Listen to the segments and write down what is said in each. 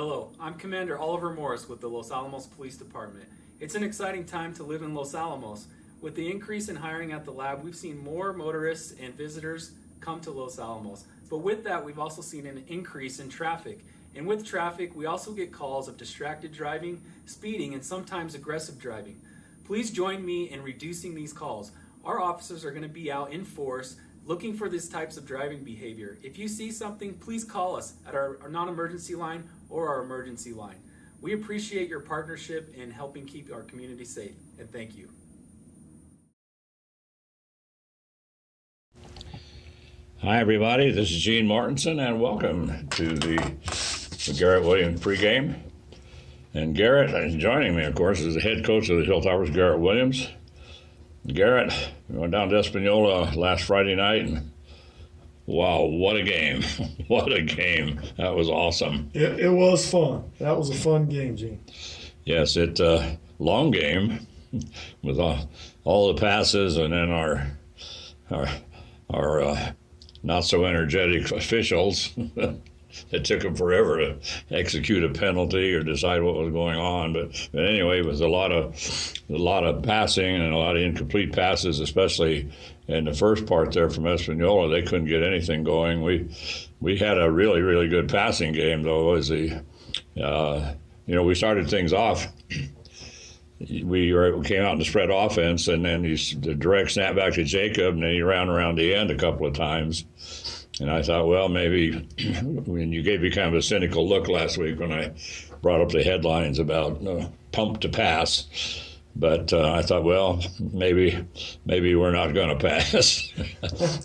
Hello, I'm Commander Oliver Morris with the Los Alamos Police Department. It's an exciting time to live in Los Alamos. With the increase in hiring at the lab, we've seen more motorists and visitors come to Los Alamos. But with that, we've also seen an increase in traffic. And with traffic, we also get calls of distracted driving, speeding, and sometimes aggressive driving. Please join me in reducing these calls. Our officers are going to be out in force looking for these types of driving behavior. If you see something, please call us at our non-emergency line or our emergency line. We appreciate your partnership in helping keep our community safe, and thank you. Hi everybody, this is Gene Martinson and welcome to the Garrett Williams pregame. And Garrett is joining me, of course, as the head coach of the Hilltoppers, Garrett Williams. Garrett, we went down to Espanola last Friday night, and wow, what a game. What a game. That was awesome. It was fun. That was a fun game, Gene. Yes, long game with all the passes, and then our not so energetic officials. It took them forever to execute a penalty or decide what was going on. But anyway, it was a lot of passing and a lot of incomplete passes, especially in the first part there from Espanola. They couldn't get anything going. We had a really, really good passing game, though. We started things off. We came out in the spread offense, and then the direct snap back to Jacob, and then he ran around the end a couple of times. And I thought, well, maybe when you gave me kind of a cynical look last week when I brought up the headlines about pump to pass. But I thought, well, maybe we're not going to pass.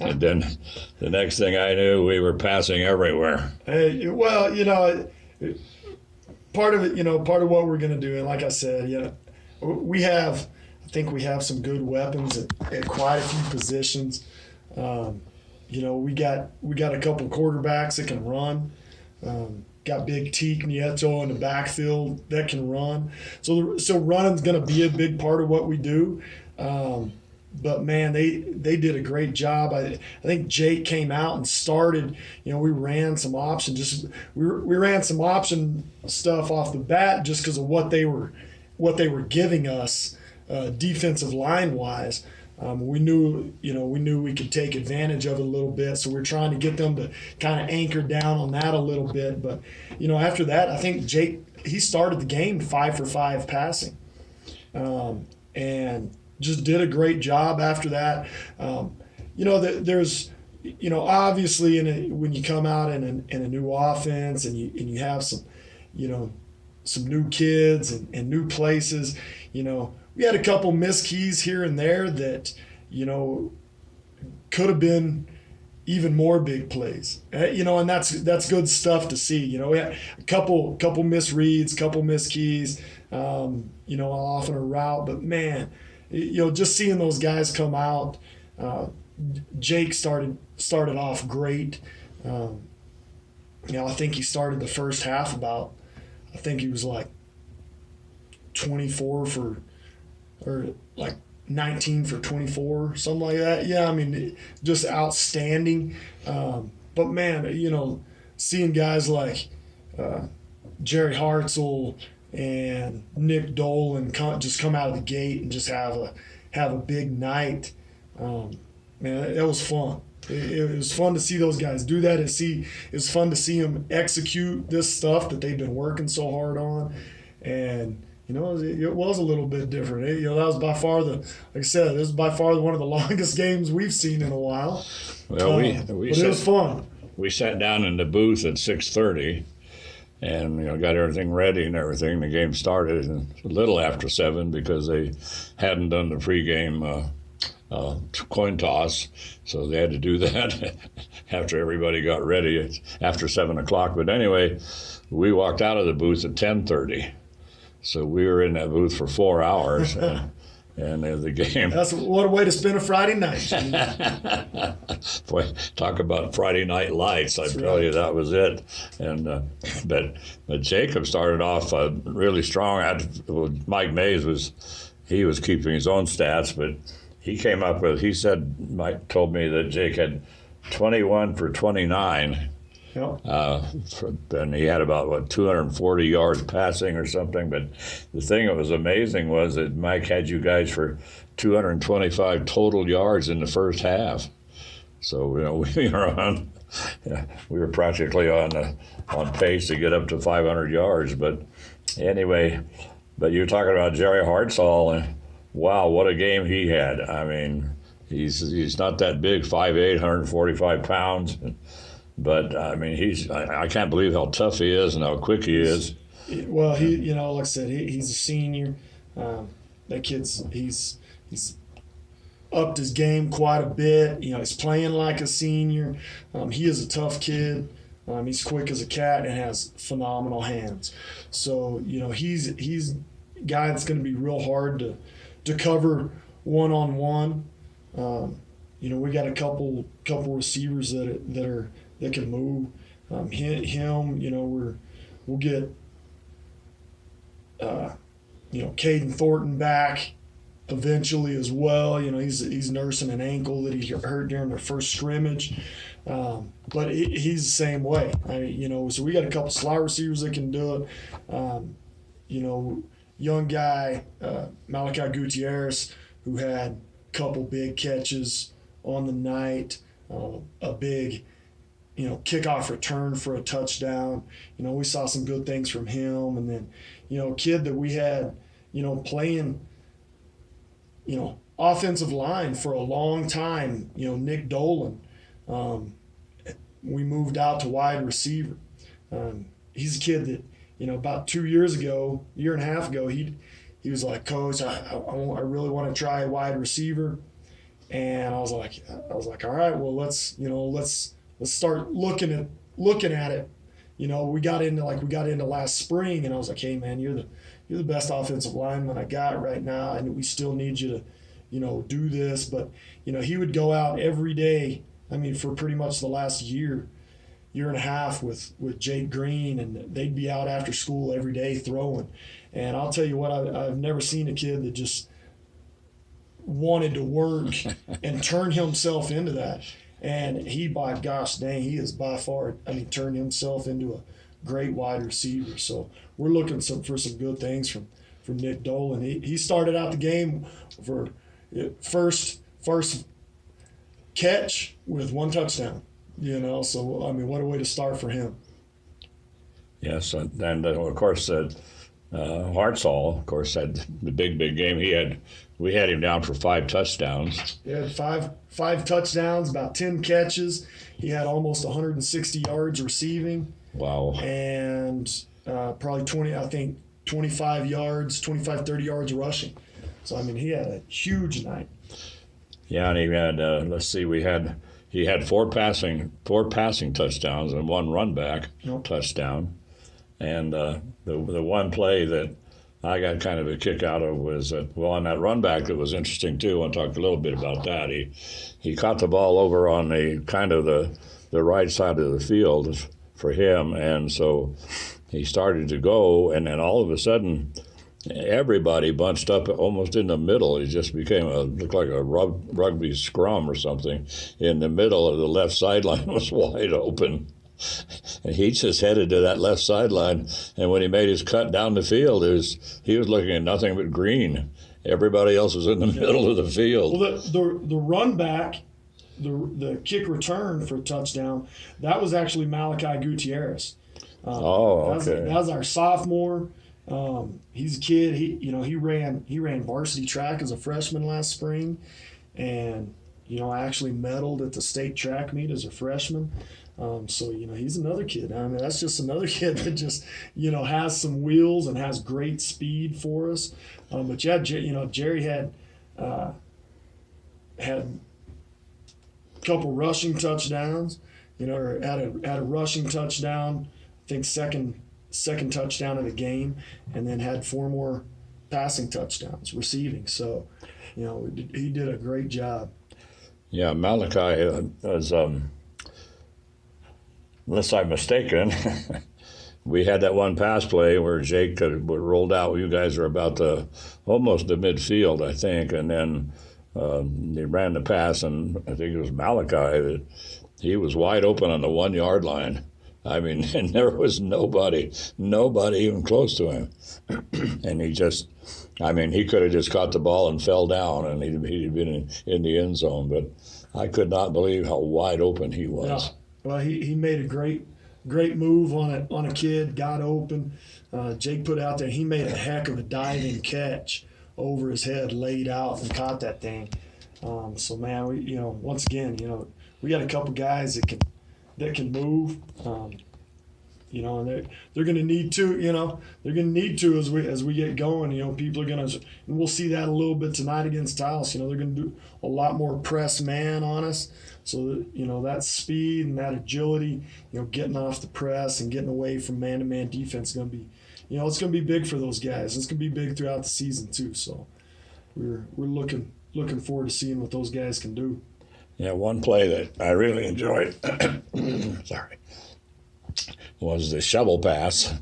And then the next thing I knew, we were passing everywhere. Well, part of it, part of what we're going to do, and like I said, I think we have some good weapons at quite a few positions. We got a couple quarterbacks that can run. Got Big Teak Nieto in the backfield that can run. So running's going to be a big part of what we do. But man, they did a great job. I think Jake came out and started. We ran some option. We ran some option stuff off the bat just because of what they were giving us defensive line wise. We knew we could take advantage of it a little bit, so we're trying to get them to kind of anchor down on that a little bit. But after that, I think Jake, he started the game 5 for 5 passing, and just did a great job after that. There's obviously when you come out in a new offense and you have some new kids and new places, we had a couple missed keys here and there that, could have been even more big plays. And that's good stuff to see. We had a couple misreads, couple missed keys, off in a route. But man, just seeing those guys come out. Jake started off great. I think he started the first half I think he was like 24 or like 19 for 24, something like that. Yeah, I mean, just outstanding. But man, seeing guys like Jerry Hartzell and Nick Dolan just come out of the gate and just have a big night. Man, that was fun. It was fun to see those guys do that, it was fun to see them execute this stuff that they've been working so hard on. And it was a little bit different. That was by far this is by far one of the longest games we've seen in a while. Well, but it was fun. We sat down in the booth at 6:30, and got everything ready and everything. The game started a little after 7 because they hadn't done the pregame coin toss, so they had to do that after everybody got ready after 7 o'clock. But anyway, we walked out of the booth at 10:30. So we were in that booth for 4 hours, and the game. What a way to spend a Friday night. Boy, talk about Friday night lights! I tell you, that was it. And but Jacob started off really strong. Mike Mays was keeping his own stats, but he came up with. Mike told me that Jake had 21 for 29. Yep. And he had about 240 yards passing or something. But the thing that was amazing was that Mike had you guys for 225 total yards in the first half. So we were practically on pace to get up to 500 yards. But anyway, you're talking about Jerry Hartzell, and wow, what a game he had! I mean, he's not that big, 5'8", 145 pounds. But I mean, I can't believe how tough he is and how quick he is. Well, like I said, he's a senior. That kid's he's upped his game quite a bit. He's playing like a senior. He is a tough kid. He's quick as a cat and has phenomenal hands. So he's a guy that's going to be real hard to cover one-on-one. We got a couple receivers that can move. We'll get Caden Thornton back eventually as well. He's nursing an ankle that he hurt during their first scrimmage. But he's the same way. So we got a couple slot receivers that can do it. Young guy, Malachi Gutierrez, who had a couple big catches on the night, a big, kickoff return for a touchdown. We saw some good things from him. And then, a kid that we had, playing, offensive line for a long time, Nick Dolan. We moved out to wide receiver. He's a kid that, about 2 years ago, year and a half ago, he was like, Coach, I really want to try wide receiver. And I was like, all right, well, let's start looking at it. We got into last spring, and I was like, hey man, you're the best offensive lineman I got right now, and we still need you to, do this. But he would go out every day. For pretty much the last year and a half with Jake Green, and they'd be out after school every day throwing. And I'll tell you what, I've never seen a kid that just wanted to work and turn himself into that. And he is by far, turned himself into a great wide receiver. So we're looking for some good things from Nick Dolan. He started out the game for first catch with one touchdown. So what a way to start for him. Yes, and of course Hartzell, of course, had the big game. We had him down for 5 touchdowns. He had five touchdowns, about 10 catches. He had almost 160 yards receiving. Wow. And probably 25 yards, 30 yards rushing. So he had a huge night. Yeah, and he had he had four passing touchdowns and 1 run back touchdown. And the one play that I got kind of a kick out of was on that run back, it was interesting too. I want to talk a little bit about that. He caught the ball over on the kind of the right side of the field for him, and so he started to go, and then all of a sudden everybody bunched up almost in the middle. It just looked like a rugby scrum or something. In the middle of the left sideline was wide open. And he just headed to that left sideline, and when he made his cut down the field, he was looking at nothing but green. Everybody else was in the middle of the field. Well, the run back, the kick return for a touchdown, that was actually Malachi Gutierrez. Okay. That was our sophomore. He's a kid. He ran varsity track as a freshman last spring, and I actually medaled at the state track meet as a freshman. So he's another kid. That's just another kid that just has some wheels and has great speed for us. But yeah, Jerry had a couple rushing touchdowns. Or had a rushing touchdown. I think second touchdown of the game, and then had 4 more passing touchdowns receiving. So he did a great job. Yeah, Malachi was. Unless I'm mistaken, we had that one pass play where Jake rolled out. You guys are about almost the midfield, I think, and then they ran the pass, and I think it was Malachi that he was wide open on the 1 yard line, I mean, and there was nobody even close to him. And he just, I mean, he could have just caught the ball and fell down, and he'd been in the end zone. But I could not believe how wide open he was. Yeah. Well, he made a great move on a kid, got open. Jake put out there. He made a heck of a diving catch over his head, laid out and caught that thing. So man, we once again, we got a couple guys that can move. And they're going to need to, they're going to need to as we get going. People are going to, and we'll see that a little bit tonight against Taos. They're going to do a lot more press man on us. So that, that speed and that agility, getting off the press and getting away from man-to-man defense is going to be, it's going to be big for those guys. It's going to be big throughout the season too. So we're looking forward to seeing what those guys can do. Yeah, one play that I really enjoyed, sorry, was the shovel pass,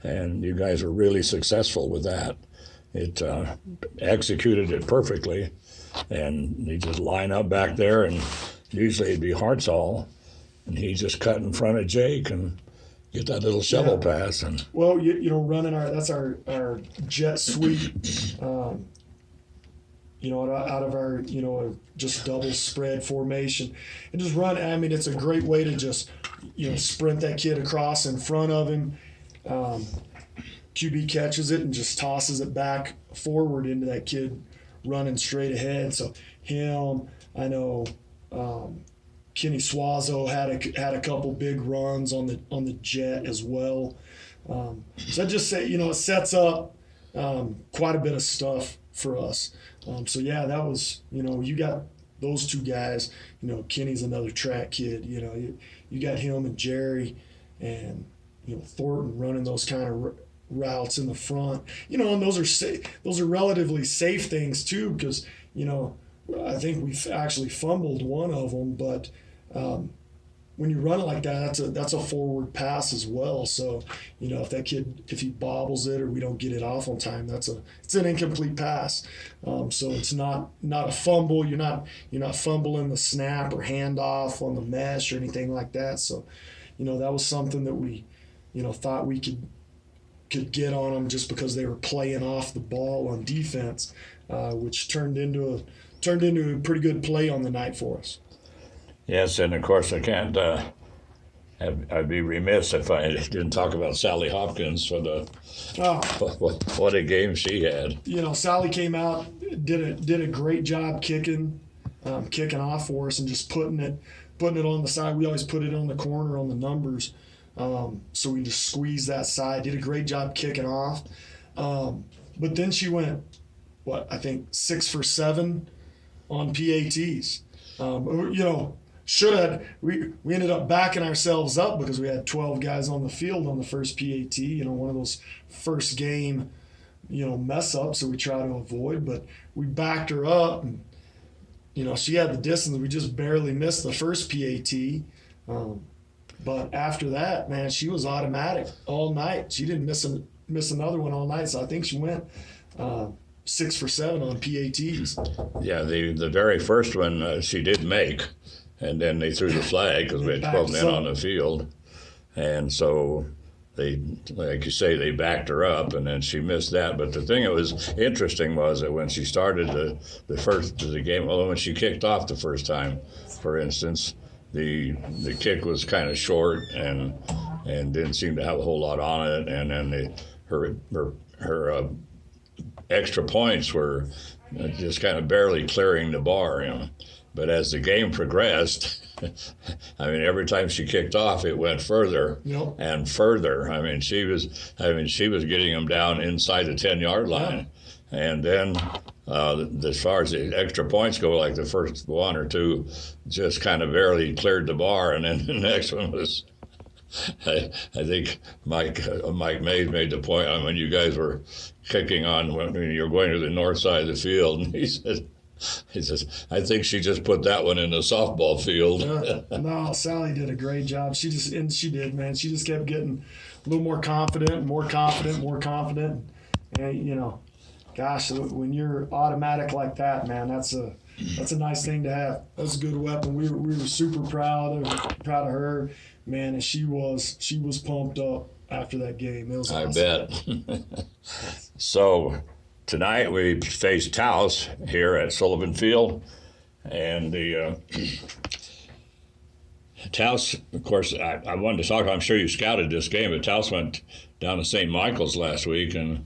and you guys were really successful with that. It executed it perfectly, and you just line up back there, and usually it'd be Hartzall, and he just cut in front of Jake and get that little shovel pass. And well, running that's our jet sweep. Out of our, just double spread formation and just run. I mean, it's a great way to just, sprint that kid across in front of him. QB catches it and just tosses it back forward into that kid running straight ahead. So I know Kenny Swazo had a couple big runs on the jet as well. So I just say, it sets up quite a bit of stuff for us. That was, you got those two guys. Kenny's another track kid. You got him and Jerry and Thornton running those kind of routes in the front. And those are relatively safe things too, because I think we've actually fumbled one of them, but when you run it like that, that's a forward pass as well. So, if that kid, if he bobbles it or we don't get it off on time, it's an incomplete pass. So it's not a fumble. You're not fumbling the snap or handoff on the mesh or anything like that. So, that was something that we, thought we could get on them just because they were playing off the ball on defense, which turned into a pretty good play on the night for us. yes, and of course I can't. I'd be remiss if I didn't talk about Sally Hopkins for what a game she had. Sally came out, did a great job kicking off for us and just putting it on the side. We always put it on the corner on the numbers, so we just squeezed that side. Did a great job kicking off, but then she went, I think 6 for 7 on PATs. Should have we ended up backing ourselves up because we had 12 guys on the field on the first PAT. One of those first game, mess ups that we try to avoid. But we backed her up, and she had the distance. We just barely missed the first PAT. But after that, man, she was automatic all night. She didn't miss another one all night. So I think she went 6 for 7 on PATs. Yeah, the very first one she did make. And then they threw the flag because we had 12 men on the field. And so they, like you say, they backed her up, and then she missed that. But the thing that was interesting was that when she started the game, when she kicked off the first time, for instance, the kick was kind of short and didn't seem to have a whole lot on it. And then her extra points were just kind of barely clearing the bar, But as the game progressed, every time she kicked off, it went further and further. She was getting them down inside the 10-yard line. Yeah. And then as far as the extra points go, like the first one or two just kind of barely cleared the bar. And then the next one was, I think Mike Mays made the point when you guys were kicking on when you were going to the north side of the field, and he says, I think she just put that one in the softball field. No, Sally did a great job. She did, man. She just kept getting a little more confident. And, gosh, when you're automatic like that, man, that's that's a nice thing to have. That's a good weapon. We were super proud of her, man, and she was pumped up after that game. It was I awesome. bet. So tonight we face Taos here at Sullivan Field, and the Taos, of course, I wanted to talk. I'm sure you scouted this game, but Taos went down to St. Michael's last week and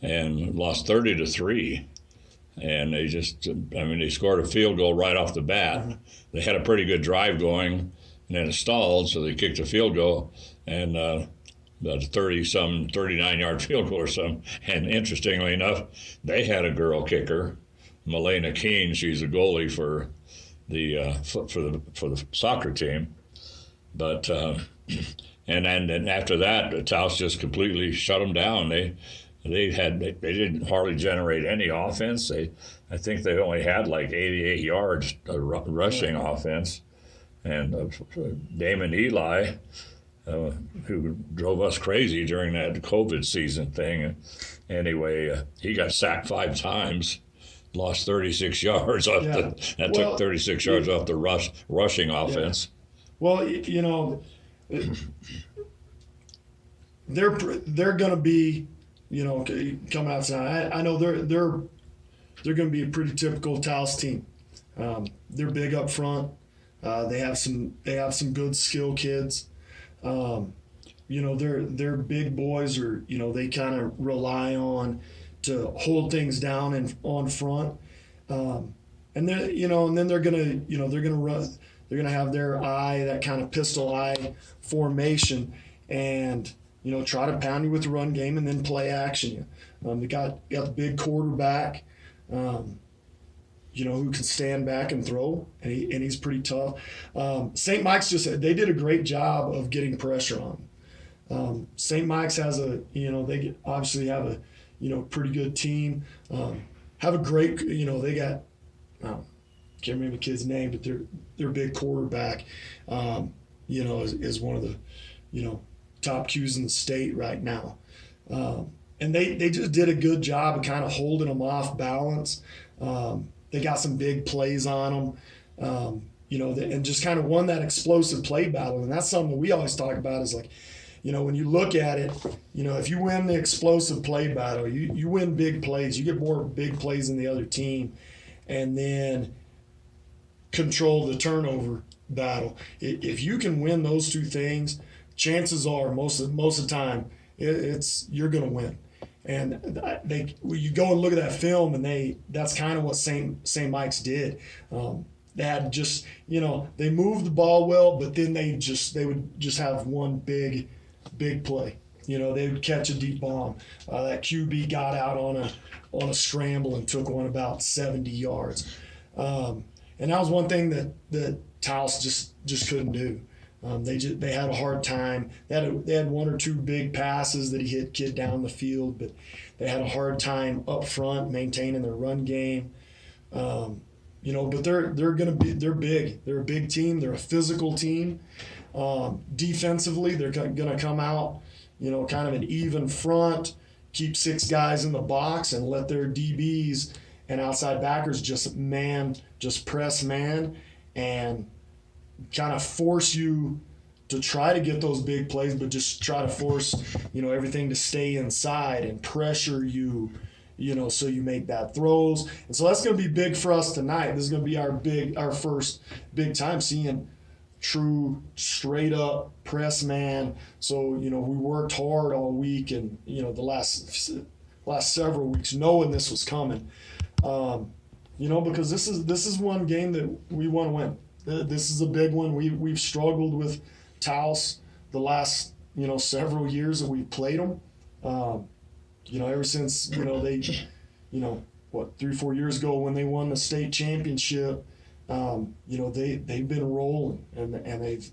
lost 30-3. And they just, they scored a field goal right off the bat. They had a pretty good drive going, and then it stalled, so they kicked a field goal, and about a 39-yard field goal or something. And interestingly enough, they had a girl kicker, Melena Keene. She's a goalie for the soccer team, but and then after that, Taos just completely shut them down. They didn't hardly generate any offense. I think they only had like 88 yards rushing offense, and Damon Eli, who drove us crazy during that COVID season thing. Anyway, he got sacked 5 times. Lost 36 yards off took 36 yards off the rushing offense. Well, they're going to be, coming out tonight. I know they're going to be a pretty typical Taos team. They're big up front. They have some good skill kids. They're big boys, or they kind of rely on to hold things down and on front, and then and then they're gonna run. They're gonna have their eye, that kind of pistol eye formation, and try to pound you with the run game and then play action you. They got the big quarterback, who can stand back and throw, and he's pretty tough. St. Mike's they did a great job of getting pressure on. St. Mike's has they obviously have a pretty good team. Have a great, they got, can't remember the kid's name, but their big quarterback, is one of the, top Qs in the state right now. And they just did a good job of kind of holding them off balance. They got some big plays on them, and just kind of won that explosive play battle. And that's something that we always talk about is like, when you look at it, if you win the explosive play battle, you win big plays. You get more big plays than the other team, and then control the turnover battle. If you can win those two things, chances are most of the time you're going to win. And you go and look at that film, and that's kind of what St. Mike's did. They had just they moved the ball well, but then they would just have one big play. They would catch a deep bomb. That QB got out on a scramble and took one about 70 yards. And that was one thing that Taos just couldn't do. They had a hard time. They had one or two big passes that he hit kid down the field, but they had a hard time up front maintaining their run game. But they're big. They're a big team. They're a physical team. Defensively, they're going to come out, kind of an even front, keep 6 guys in the box, and let their DBs and outside backers just press man, and kind of force you to try to get those big plays, but just try to force, everything to stay inside and pressure you, so you make bad throws. And so that's going to be big for us tonight. This is going to be our first big time seeing true straight up press man. So, we worked hard all week and, the last several weeks knowing this was coming. Because this is one game that we want to win. This is a big one. We've struggled with Taos the last, several years that we've played them. Ever since, they, 3-4 years ago when they won the state championship, they've been rolling, and they've,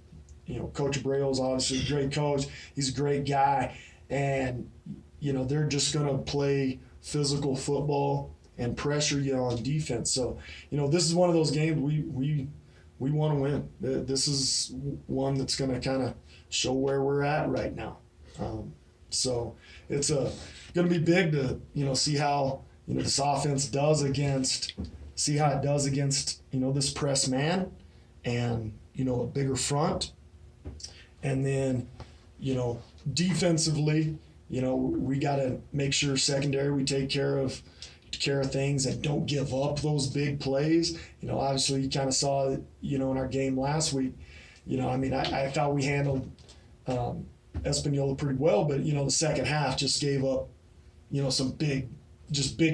Coach Abreu's obviously a great coach. He's a great guy, and they're just going to play physical football and pressure you on defense. So this is one of those games we want to win. This is one that's going to kind of show where we're at right now. So it's going to be big to see how this offense does against see how it does against, this press man and, a bigger front. And then, defensively, we got to make sure secondary we take care of things and don't give up those big plays. Obviously you kind of saw it, in our game last week. I thought we handled Espanola pretty well, but the second half just gave up, some big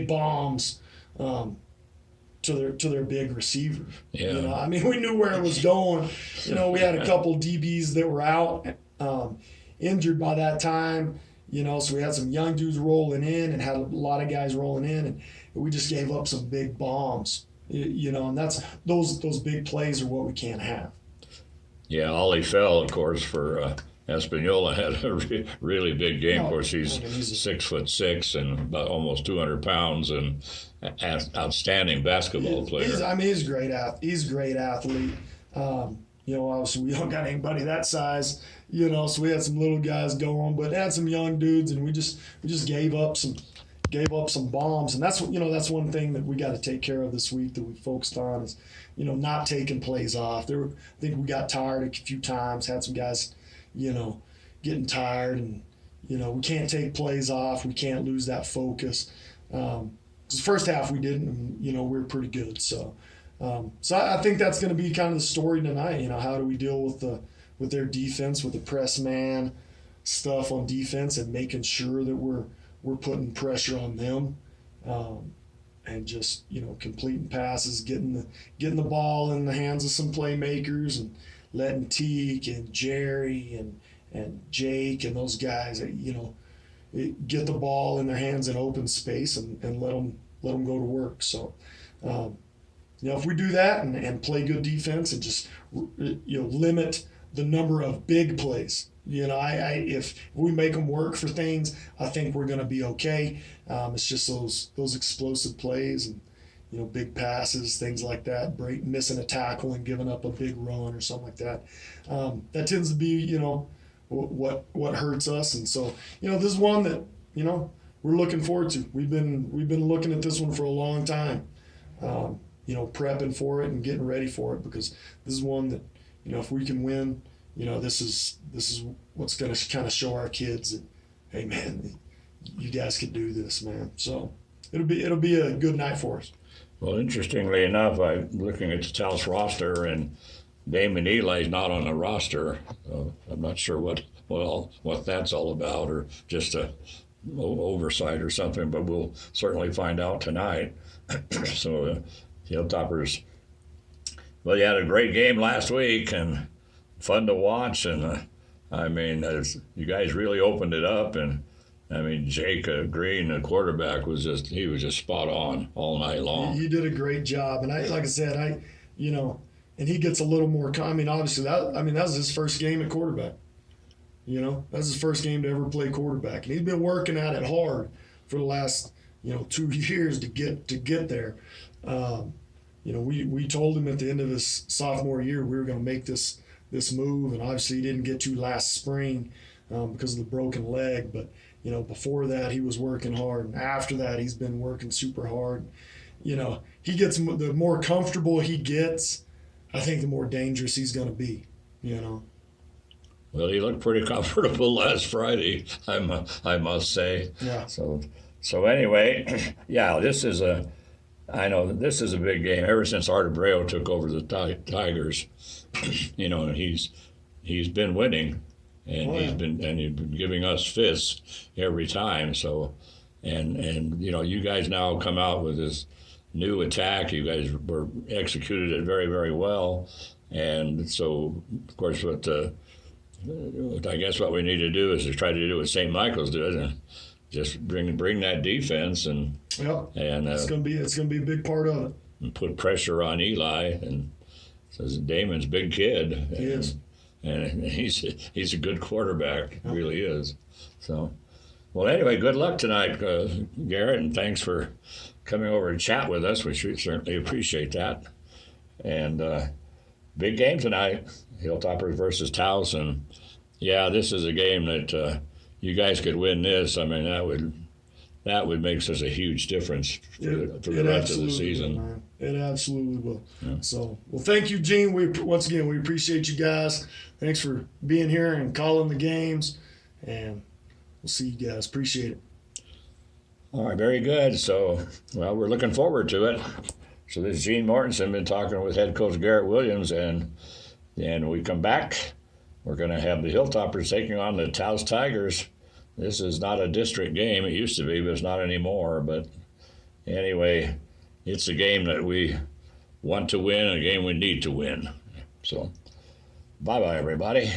bombs to their big receiver. Yeah. We knew where it was going. We had a couple DBs that were out, injured by that time. So we had some young dudes rolling in and had a lot of guys rolling in, and we just gave up some big bombs. And that's those big plays are what we can't have. Yeah, Ollie Fell, of course, for Espanola had a really big game. Of course, he's 6'6" and about almost 200 pounds, and outstanding basketball player. He's a great athlete. He's a great athlete. Obviously we don't got anybody that size. So we had some little guys going, but had some young dudes, and we just gave up some bombs, and that's that's one thing that we got to take care of this week that we focused on is not taking plays off. I think we got tired a few times, had some guys getting tired, and we can't take plays off. We can't lose that focus. The first half we didn't, and we were pretty good. So I think that's going to be kind of the story tonight. How do we deal with their defense, with the press man stuff on defense, and making sure that we're putting pressure on them, and just completing passes, getting the ball in the hands of some playmakers, and letting Teak and Jerry and Jake and those guys get the ball in their hands in open space and let them go to work. So if we do that and play good defense and just limit the number of big plays. If we make them work for things, I think we're going to be okay. It's just those explosive plays and big passes, things like that, missing a tackle and giving up a big run or something like that. That tends to be what hurts us. And so this is one that we're looking forward to. We've been looking at this one for a long time. Prepping for it and getting ready for it, because this is one that if we can win, this is what's going to kind of show our kids that, hey man, you guys can do this, man. So it'll be a good night for us. Well, interestingly enough, I'm looking at the Taos roster, and Damon Eli's not on the roster. I'm not sure what that's all about, or just a oversight or something, but we'll certainly find out tonight. So Hilltoppers, well, you had a great game last week and fun to watch, and you guys really opened it up, and Jake Green, the quarterback, was just spot on all night long. He did a great job, and like I said, and he gets a little more. Obviously that was his first game at quarterback. That's his first game to ever play quarterback, and he's been working at it hard for the last 2 years to get there. We told him at the end of his sophomore year we were going to make this move, and obviously he didn't get to last spring because of the broken leg. But before that he was working hard, and after that he's been working super hard. He gets the more comfortable he gets, I think the more dangerous he's going to be. Well, he looked pretty comfortable last Friday, I must say. Yeah. So anyway, yeah, I know this is a big game. Ever since Art Abreu took over the Tigers, he's been winning, and he's been giving us fists every time. So, and you guys now come out with this new attack. You guys were executed it very, very well, and so of course I guess what we need to do is to try to do what St. Michael's did, and just bring that defense, and it's gonna be a big part of it. And put pressure on Eli, and says Damon's a big kid. He is, and he's a good quarterback, really is. So, well, anyway, good luck tonight, Garrett, and thanks for coming over and chat with us. We certainly appreciate that. And big game tonight, Hilltoppers versus Taos, and yeah, this is a game that you guys could win this. That would make such a huge difference for the rest of the season. It absolutely will. Yeah. So, well, thank you, Gene. Once again we appreciate you guys. Thanks for being here and calling the games, and we'll see you guys. Appreciate it. All right, very good. So, well, we're looking forward to it. So this is Gene Mortensen, been talking with head coach Garrett Williams, and when we come back, we're going to have the Hilltoppers taking on the Taos Tigers. This is not a district game. It used to be, but it's not anymore. But anyway, it's a game that we want to win, a game we need to win. So, bye-bye, everybody.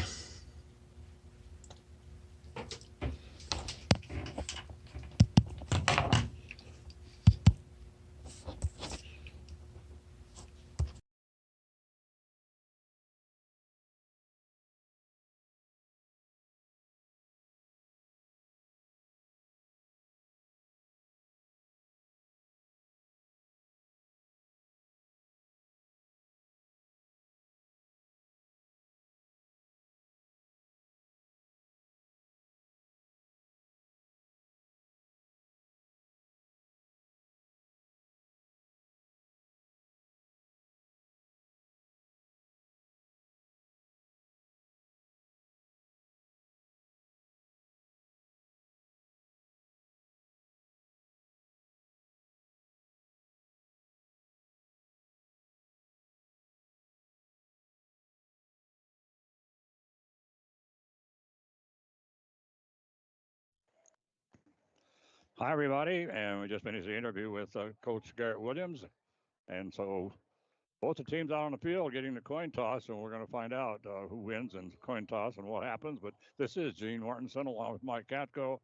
Hi, everybody, and we just finished the interview with Coach Garrett Williams, and so both the teams out on the field getting the coin toss, and we're going to find out who wins in the coin toss and what happens. But this is Gene Mortensen along with Mike Katko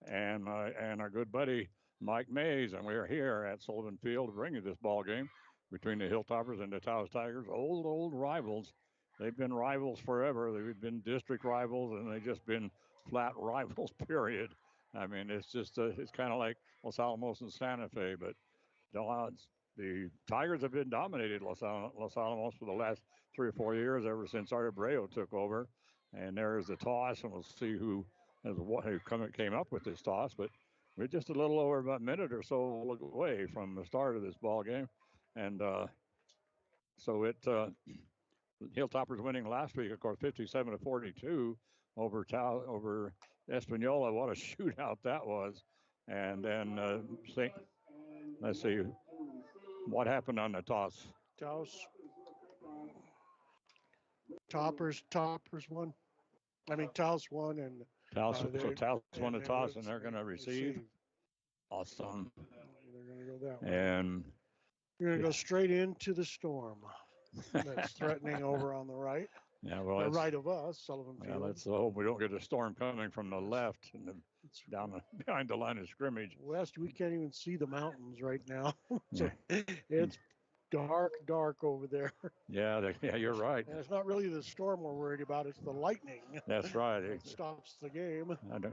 and our good buddy Mike Mays, and we're here at Sullivan Field to bring you this ball game between the Hilltoppers and the Taos Tigers, old rivals. They've been rivals forever. They've been district rivals, and they've just been flat rivals. Period. I mean, it's just it's kind of like Los Alamos and Santa Fe, but the Tigers have been dominated Los Alamos for the last 3 or 4 years, ever since Art Abreu took over. And there's the toss, and we'll see who came up with this toss. But we're just a little over about a minute or so away from the start of this ball game, and so Hilltoppers winning last week, of course, 57-42 over Espanola. What a shootout that was! And then let's see what happened on the toss. Taos won. I mean, Taos won, and Taos won the toss, and they're going to receive. Awesome. They're going to go that way. And you're going to go straight into the storm that's threatening over on the right. Yeah, well, the right of us, Sullivan Field. Yeah, let's hope we don't get a storm coming from the left and down behind the line of scrimmage. West, we can't even see the mountains right now. So it's dark over there. Yeah, you're right. And it's not really the storm we're worried about; it's the lightning. That's right. It stops the game. It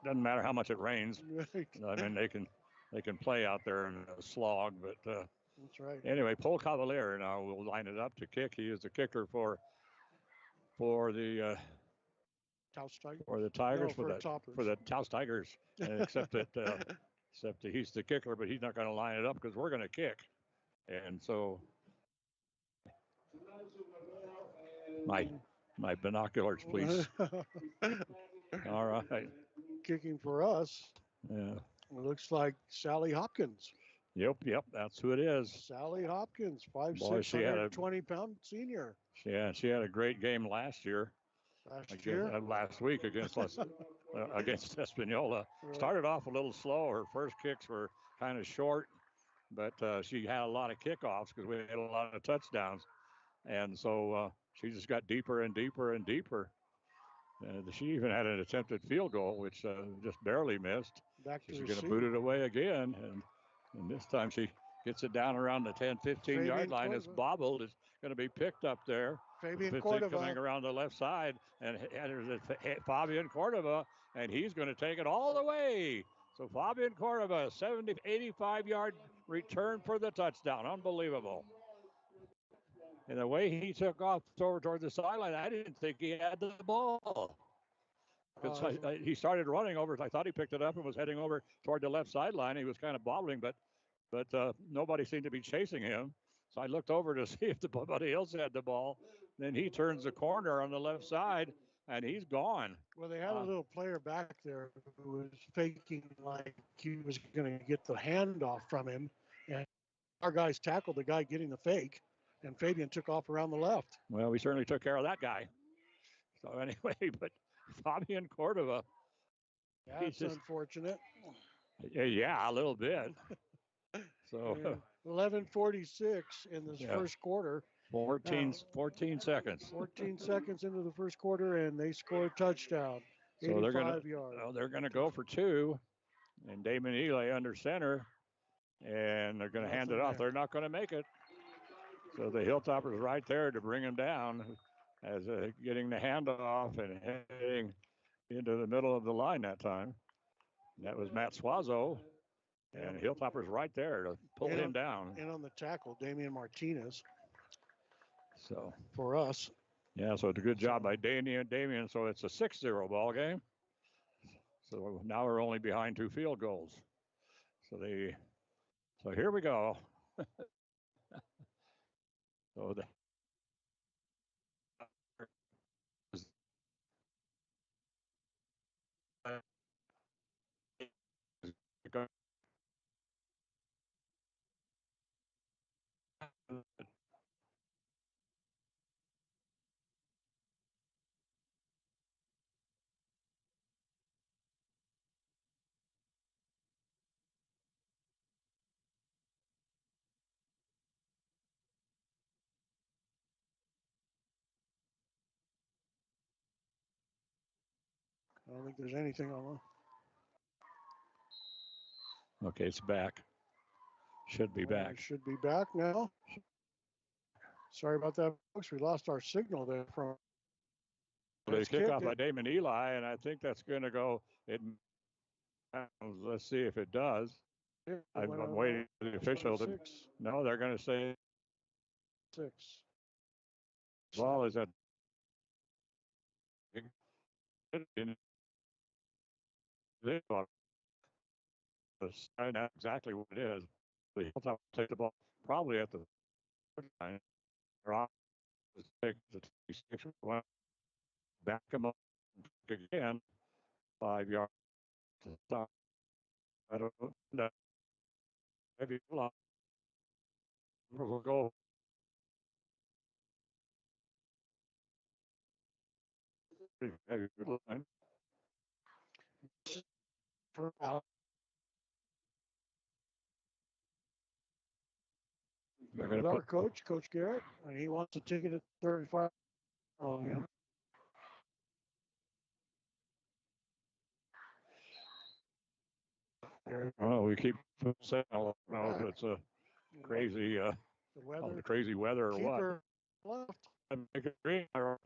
doesn't matter how much it rains. Right. I mean, they can play out there in a slog, but that's right. Anyway, Paul Cavalier now will line it up to kick. He is the kicker for the Taos Tigers. Or the Tigers no, for the Taos Tigers, except that he's the kicker, but he's not going to line it up because we're going to kick, and so my binoculars, please. All right. Kicking for us. Yeah. It looks like Sally Hopkins. Yep, that's who it is. Sally Hopkins, 5'6", 120-pound senior. Yeah, she had a great game last week against against Espanola. Right. Started off a little slow. Her first kicks were kind of short, but she had a lot of kickoffs because we had a lot of touchdowns, and so she just got deeper and deeper and deeper. She even had an attempted field goal, which just barely missed. She's going to boot it away again, and this time she gets it down around the 10-15 yard line. It's bobbled. It's going to be picked up there. Fabian Cordova coming around the left side, and there's Fabian Cordova, and he's going to take it all the way. So Fabian Cordova, 85 yard return for the touchdown. Unbelievable. And the way he took off toward the sideline, I didn't think he had the ball. He started running over. I thought he picked it up and was heading over toward the left sideline. He was kind of bobbling, but but nobody seemed to be chasing him. So I looked over to see if somebody else had the ball. Then he turns the corner on the left side, and he's gone. Well, they had a little player back there who was faking like he was going to get the handoff from him, and our guys tackled the guy getting the fake, and Fabian took off around the left. Well, we certainly took care of that guy. So anyway, but Fabian Cordova. That's unfortunate. Yeah, a little bit. So 11:46 in this first quarter. 14 seconds. 14 seconds into the first quarter, and they score a touchdown. So 85 yards. Well, they're gonna go for two, and Damon Ely under center, and they're gonna hand it off. They're not gonna make it. So the Hilltoppers right there to bring him down, as getting the handoff and heading into the middle of the line that time. That was Matt Suazo, and Hilltoppers right there to pull him down. And on the tackle, Damian Martinez. So for us. Yeah, so it's a good job by Damian. So it's a 6-0 ball game. So now we're only behind 2 field goals. So here we go. So I don't think there's anything on. Okay, it's back. Should be back. Should be back now. Sorry about that, folks. We lost our signal there from. They kick off by Damon Ely, and I think that's going to go. Let's see if it does. I'm waiting for the official to. No, they're going to say 6. Ball is at. Find out exactly what it is. The Hilltop take the ball probably at the line. Take the 26 back him up again 5 yards to stop. I don't know. Maybe we'll go. Maybe good line. With our coach, Coach Garrett, and he wants a ticket at 35. Oh, yeah. Oh, we keep saying, oh, no, it's a crazy, the crazy weather or what. Left. Make a green or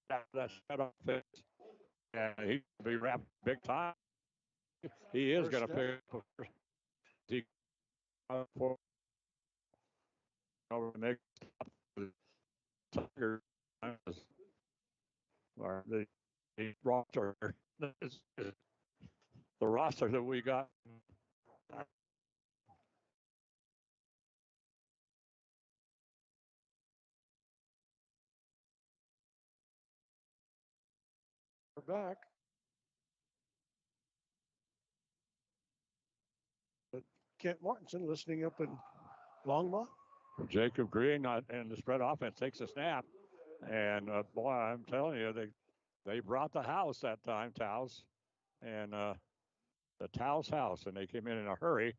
that set up fits. And he could be wrapped big time. He is going to pick for make Tiger or the roster. The roster that we got. We're back. But Kent Martinson listening up in Longmont. Jacob Green and the spread offense takes a snap. And boy, I'm telling you, they brought the house that time, Taos. And the Taos house. And they came in a hurry.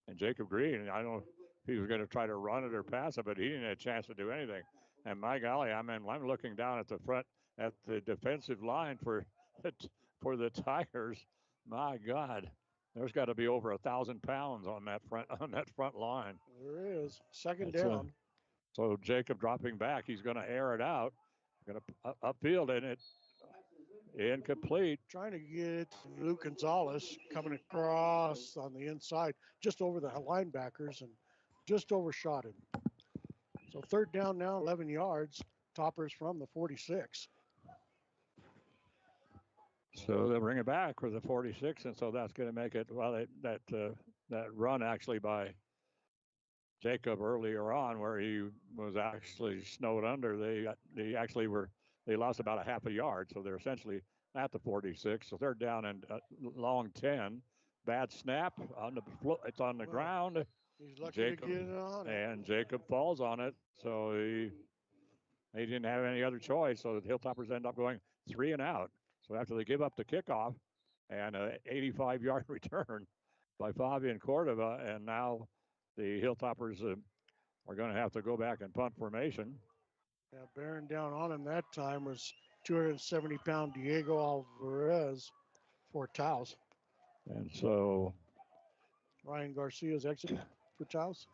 And Jacob Green, I don't know if he was going to try to run it or pass it, but he didn't have a chance to do anything. And my golly, I'm looking down at the front, at the defensive line for the Tigers. My God, there's got to be over 1,000 pounds on that front line. There is. Second down. So Jacob dropping back, he's going to air it out, going to upfield, and it incomplete. Trying to get Luke Gonzalez coming across on the inside, just over the linebackers, and just overshot him. So third down now, 11 yards. Toppers from the 46. So they'll bring it back for the 46, and so that's going to make it. Well, that run actually by Jacob earlier on where he was actually snowed under. They lost about a half a yard, so they're essentially at the 46. So they're down in long 10. Bad snap on the it's on the ground. He's lucky Jacob, to get it on. And Jacob falls on it, so they didn't have any other choice. So the Hilltoppers end up going 3 and out. So after they give up the kickoff and an 85-yard return by Fabian Cordova, and now the Hilltoppers are going to have to go back and punt formation. Yeah, bearing down on him that time was 270-pound Diego Alvarez for Taos. And so Ryan Garcia's exiting for Taos.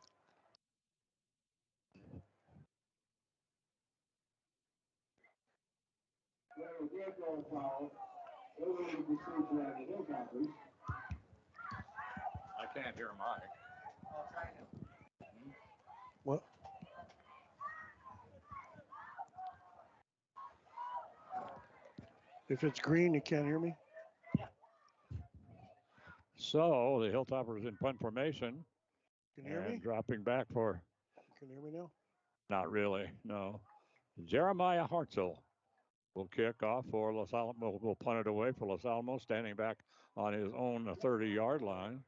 I can't hear Mike. What? If it's green, you can't hear me. So the Hilltoppers in punt formation. Can you hear me? Dropping back for. Can you hear me now? Not really, no. Jeremiah Hartzell will kick off for Los Alamos. Will punt it away for Los Alamos, standing back on his own 30-yard line.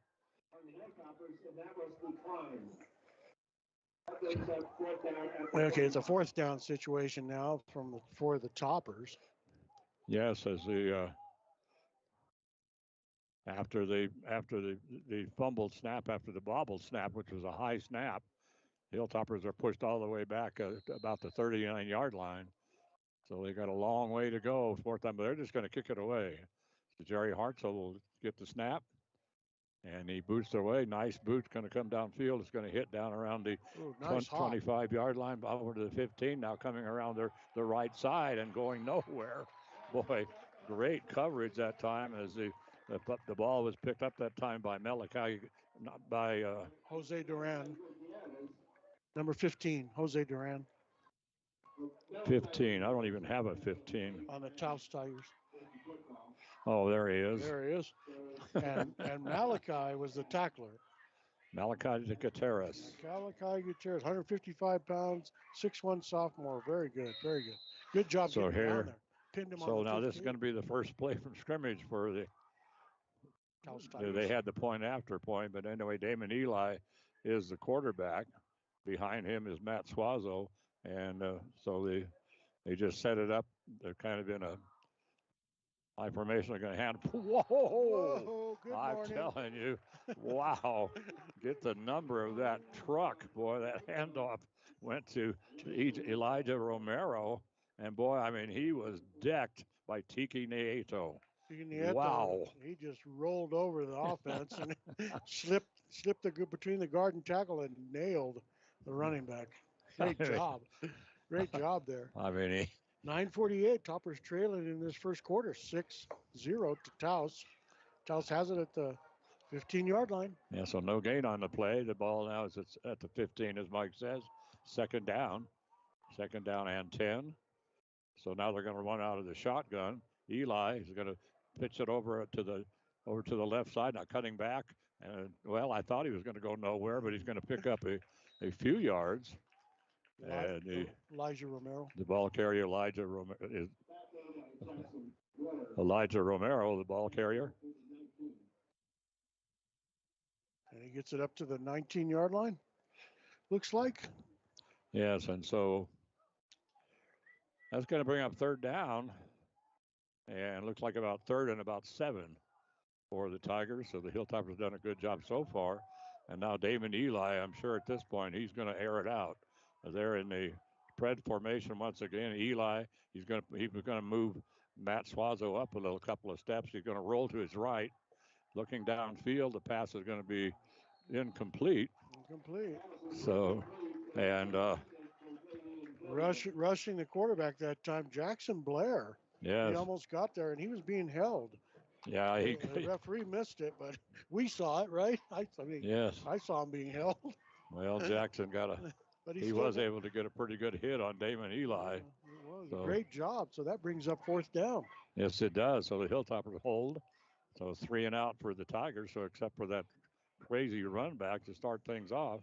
Okay, it's a 4th down situation now for the Toppers. Yes, as the after the fumbled snap, after the bobbled snap, which was a high snap, the Hilltoppers are pushed all the way back about the 39-yard line. So they got a long way to go. 4th time, but they're just going to kick it away. So Jerry Hartzell will get the snap, and he boots away. Nice boot, going to come downfield. It's going to hit down around the 25-yard line, over to the 15. Now coming around the right side and going nowhere. Boy, great coverage that time as the ball was picked up that time by Malachi, not by Jose Duran. Number 15, Jose Duran. 15. I don't even have a 15. On the Taos Tigers. Oh, there he is. There he is. And Malachi was the tackler. Malachi Gutierrez. Malachi Gutierrez, 155 pounds, 6'1" sophomore. Very good, very good. Good job So getting here, down there. Pinned him so on the now 15. this is going to be the first play from scrimmage for the Taos Tigers. They had the point after point, but anyway, Damon Eli is the quarterback. Behind him is Matt Suazo, and so they just set it up. They're kind of in a high formation. They're going to hand. Whoa! Good I'm morning. telling you, wow! Get the number of that truck, boy. That handoff went to Elijah Romero, and boy, I mean, he was decked by Tiki Nieto. Wow! He just rolled over the offense and slipped between the guard and tackle and nailed the running back. Great job. Great job there. I mean, 9:48, Toppers trailing in this first quarter, 6-0 to Taos. Taos has it at the 15-yard line. Yeah, so no gain on the play. The ball now is at the 15, as Mike says. Second down and 10. So now they're going to run out of the shotgun. Eli is going to pitch it over to the left side, now cutting back. And well, I thought he was going to go nowhere, but he's going to pick up a few yards. And Elijah Romero. The ball carrier, Elijah Romero, the ball carrier. And he gets it up to the 19-yard line, looks like. Yes, and so that's going to bring up 3rd down. And looks like about 3rd and about 7 for the Tigers. So the Hilltoppers have done a good job so far. And now Damon Eli, I'm sure at this point, he's going to air it out. They're in the spread formation once again. Eli, he's going to move Matt Suazo up a couple of steps. He's going to roll to his right. Looking downfield, the pass is going to be incomplete. So, and rushing the quarterback that time, Jackson Blair. Yes. He almost got there, and he was being held. Yeah, the referee missed it, but we saw it, right? I mean, yes. I saw him being held. Well, Jackson but he was able to get a pretty good hit on Damon Eli. It was a great job. So that brings up 4th down. Yes, it does. So the Hilltoppers hold. So 3 and out for the Tigers. So except for that crazy run back to start things off.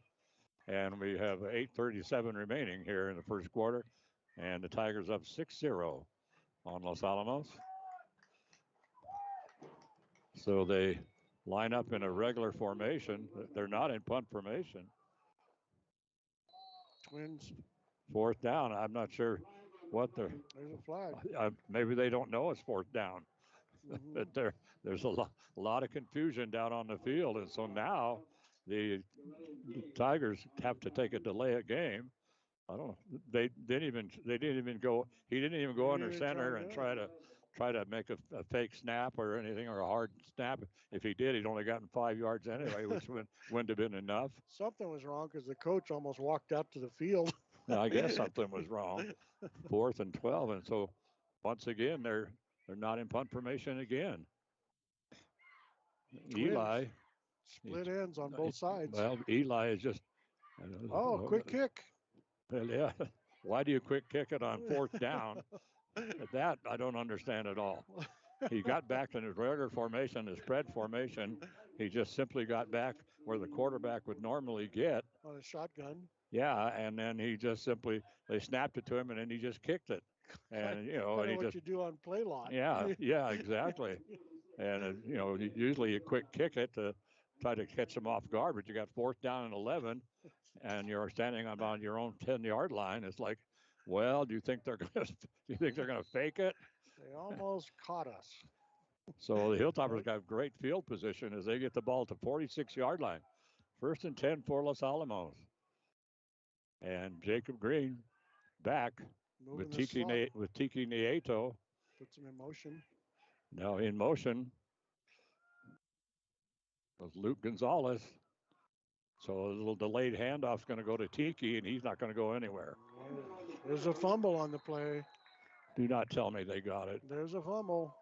And we have 8:37 remaining here in the first quarter. And the Tigers up 6-0 on Los Alamos. So they line up in a regular formation. They're not in punt formation. Twins. Fourth down. I'm not sure what they're. There's a flag. Maybe they don't know it's fourth down. Mhm. But there's a lot of confusion down on the field. And so now the Tigers have to take a delay of game. I don't know. They didn't even go. He didn't even go under center and try to make a fake snap or anything, or a hard snap. If he did, he'd only gotten 5 yards anyway, which wouldn't have been enough. Something was wrong because the coach almost walked out to the field. I guess something was wrong. 4th and 12, and so once again they're not in punt formation again. Twins. Eli Split ends on both sides. Well, Eli is just. Quick kick. Well, yeah. Why do you quick kick it on 4th down? That I don't understand at all. He got back in his regular formation, his spread formation. He just simply got back where the quarterback would normally get. On a shotgun. Yeah, and then he just simply, they snapped it to him, and then he just kicked it. And, you know, and he what just. you do on play lot. Yeah, exactly. And, you know, usually you quick kick it to try to catch them off guard, but you got 4th down and 11, and you're standing on your own 10-yard line. It's like, well, do you think they're gonna fake it? They almost caught us. So the Hilltoppers got great field position as they get the ball to 46-yard line. 1st and 10 for Los Alamos. And Jacob Green back with Tiki Nieto. Puts him in motion. Now in motion was Luke Gonzalez. So a little delayed handoff's going to go to Tiki, and he's not going to go anywhere. There's a fumble on the play. Do not tell me they got it. There's a fumble.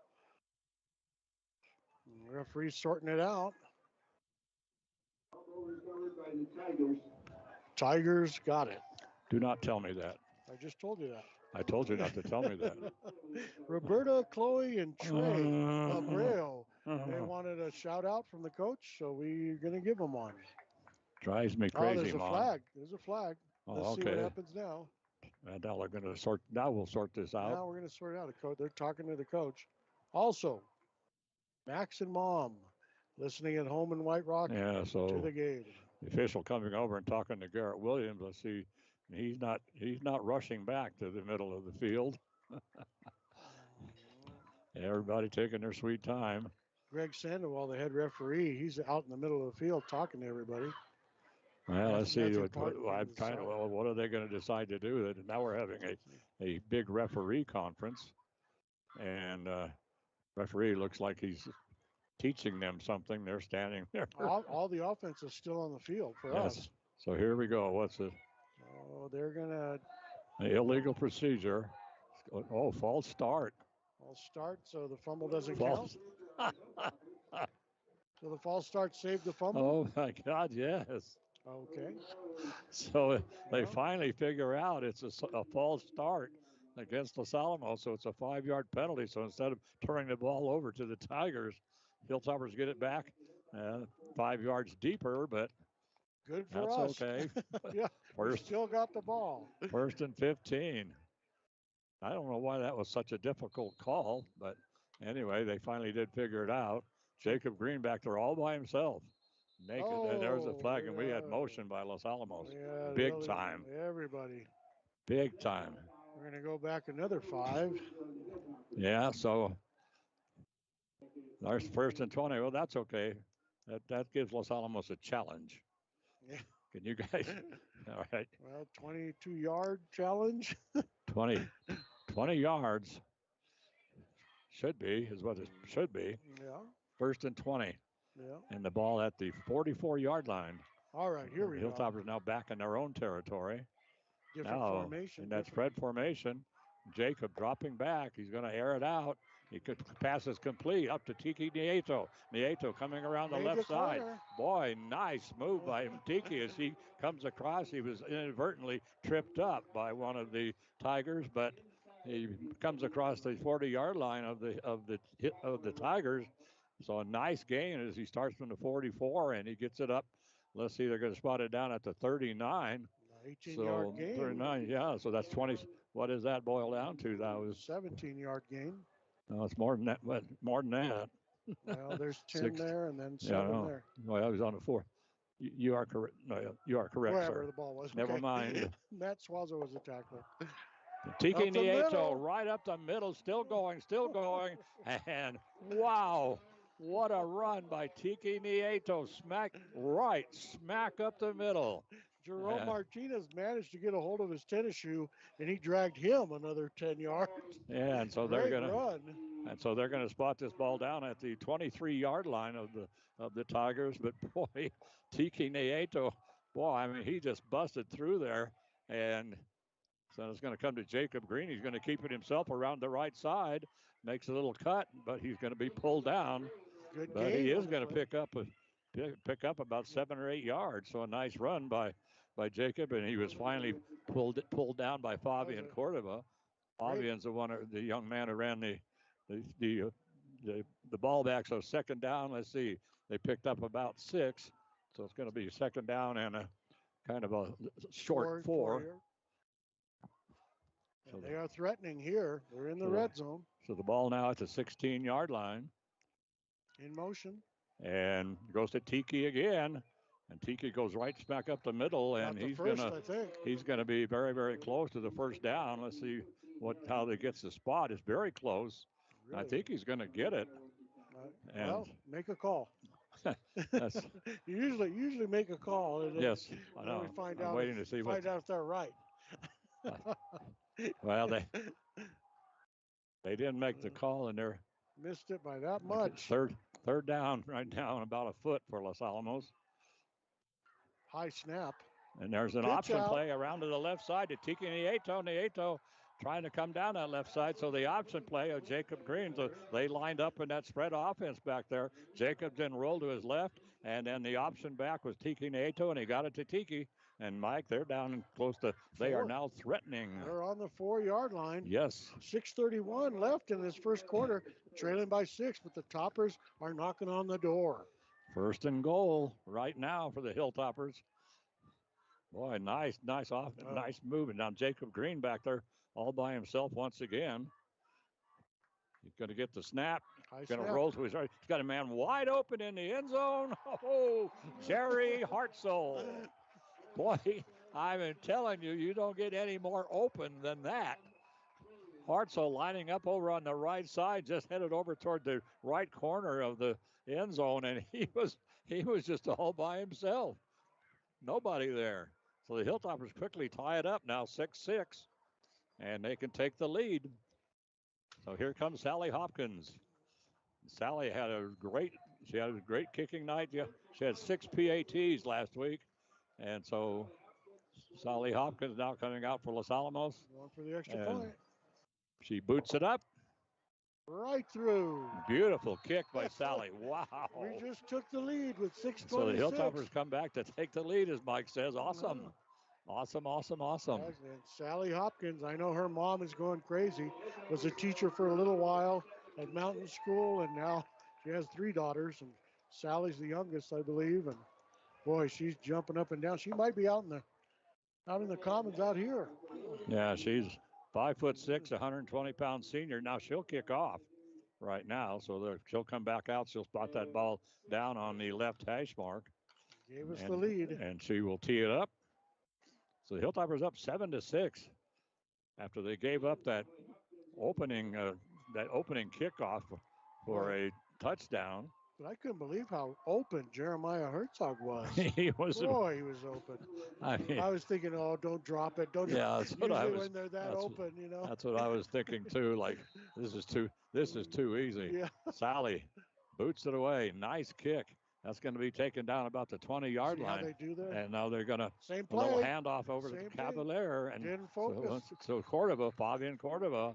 The referee's sorting it out. Tigers got it. Do not tell me that. I just told you that. I told you not to tell me that. Roberta, Chloe, and Trey Abreu. They wanted a shout out from the coach, so we're going to give them one. Drives me crazy, there's a Mom. flag. There's a flag. Let's see what happens now. And now we're going to sort. Now we'll sort this out. Now we're going to sort it out. They're talking to the coach. Also, Max and Mom listening at home in White Rock. Yeah. So to the game. The official coming over and talking to Garrett Williams. Let's see. He's not rushing back to the middle of the field. Everybody taking their sweet time. Greg Sandoval, the head referee, he's out in the middle of the field talking to everybody. Well, let's see. What are they going to decide to do? Now we're having a big referee conference, and referee looks like he's teaching them something. They're standing there. All the offense is still on the field for us. So here we go. What's it? Oh, they're gonna. Illegal procedure. Oh, false start. False start, so the fumble doesn't count. So the false start saved the fumble. Oh my God, yes. Okay. So they finally figure out it's a false start against Los Alamos, so it's a 5-yard penalty. So instead of turning the ball over to the Tigers, Hilltoppers get it back 5 yards deeper, but good for us. That's okay. Yeah, we still got the ball. 1st and 15. I don't know why that was such a difficult call, but anyway, they finally did figure it out. Jacob Green back there all by himself. Naked, and there's a flag, and we had motion by Los Alamos. Yeah, big really, time. Everybody. Big time. We're going to go back another 5. Yeah, so there's 1st and 20. Well, that's okay. That gives Los Alamos a challenge. Yeah. Can you guys? All right. Well, 22-yard challenge. 20 yards is what it should be. Yeah. 1st and 20. Yeah. And the ball at the 44-yard line. All right, here we go. Hilltoppers now back in their own territory. Different formation. In that spread formation, Jacob dropping back. He's going to air it out. He could passes complete up to Tiki Nieto. Nieto coming around the left side. Boy, nice move by him. Tiki as he comes across. He was inadvertently tripped up by one of the Tigers, but he comes across the 40-yard line of the Tigers. So a nice gain as he starts from the 44 and he gets it up let's see, they're going to spot it down at the 39. 18-yard gain. 39, yeah. So that's 20. What does that boil down to? That was 17-yard gain. no, it's more than that. More than that. Well, there's 10 there and then 7 there. Well, I was on the 4. You are correct. No, you are correct, Wherever sir. the ball was. Never okay. mind. Matt Swazo was a tackler. Tiki Nieto right up the middle, still going. And wow, what a run by Tiki Nieto. Smack up the middle. Jerome Martinez managed to get a hold of his tennis shoe, and he dragged him another 10 yards. Yeah, and so they're going to spot this ball down at the 23-yard line of the Tigers. But boy, Tiki Nieto, I mean, he just busted through there, and so it's going to come to Jacob Green. He's going to keep it himself around the right side, makes a little cut, but he's going to be pulled down. But he is going to pick up about 7 or 8 yards. So a nice run by Jacob, and he was finally pulled down by Fabian Cordova. Fabian's the young man who ran the ball back. So second down. Let's see, they picked up about 6. So it's going to be second down and a kind of a short 4. And they are threatening here. They're in the red zone. So the ball now at the 16-yard line. In motion. And goes to Tiki again. And Tiki goes right smack up the middle, and he's gonna be very, very close to the first down. Let's see how they gets the spot. It's very close. Really? I think he's gonna get it. Well, make a call. You usually make a call. And yes, I know. I'm waiting to see find out if they're right. Well, they didn't make the call, and they're missed it by that much. Third down right now, about a foot for Los Alamos. High snap. And there's an option play around to the left side to Tiki Nieto. Nieto trying to come down that left side. So the option play of Jacob Green. So they lined up in that spread offense back there. Jacob then rolled to his left, and then the option back was Tiki Nieto, and he got it to Tiki. And Mike, they're down close to. They are now threatening. They're on the 4-yard line. Yes. 6:31 left in this first quarter, trailing by 6, but the Toppers are knocking on the door. First and goal right now for the Hilltoppers. Boy, nice movement. Now Jacob Green back there all by himself once again. He's going to get the snap. He's going to roll to his right. He's got a man wide open in the end zone. Oh, Jerry Hartzell. Boy, I've been telling you, you don't get any more open than that. Hartzell lining up over on the right side, just headed over toward the right corner of the end zone, and he was just all by himself. Nobody there. So the Hilltoppers quickly tie it up now, 6-6, and they can take the lead. So here comes Sally Hopkins. Sally had a great kicking night. She had 6 PATs last week, and so Sally Hopkins now coming out for Los Alamos. Going for the extra point. She boots it up. Right through. Beautiful kick by Sally. Wow. We just took the lead with 6:26. So the Hilltoppers come back to take the lead, as Mike says. Awesome. Awesome. And Sally Hopkins, I know her mom is going crazy. Was a teacher for a little while at Mountain School, and now she has 3 daughters, and Sally's the youngest, I believe. And boy, she's jumping up and down. She might be out in the commons out here. Yeah, she's 5'6", 120-pound senior. Now she'll kick off right now, so she'll come back out. She'll spot that ball down on the left hash mark. Gave us the lead, and she will tee it up. So the Hilltoppers up 7-6 after they gave up that opening kickoff for a touchdown. But I couldn't believe how open Jeremiah Herzog was. He was open. I was thinking, oh, don't drop it. Don't. Yeah, that's what I was. When they're that open, you know. That's what I was thinking too. Like this is too easy. Yeah. Sally boots it away. Nice kick. That's going to be taken down about the 20-yard line. How they do that? And now they're going to same play. A little handoff over to Cavalier and didn't focus. So Fabian Cordova.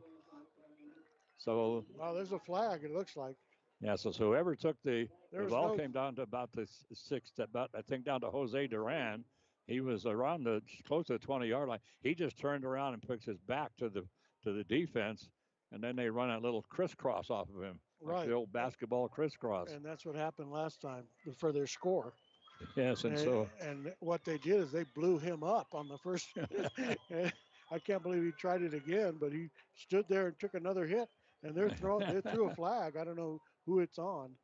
So. Oh, there's a flag. It looks like. Yeah, so whoever took the ball came down to about the 6, I think down to Jose Duran. He was around close to the 20-yard line. He just turned around and puts his back to the defense, and then they run a little crisscross off of him. Right. Like the old basketball crisscross. And that's what happened last time for their score. Yes, and so And what they did is they blew him up on the first. I can't believe he tried it again, but he stood there and took another hit, and they threw a flag. I don't know who it's on.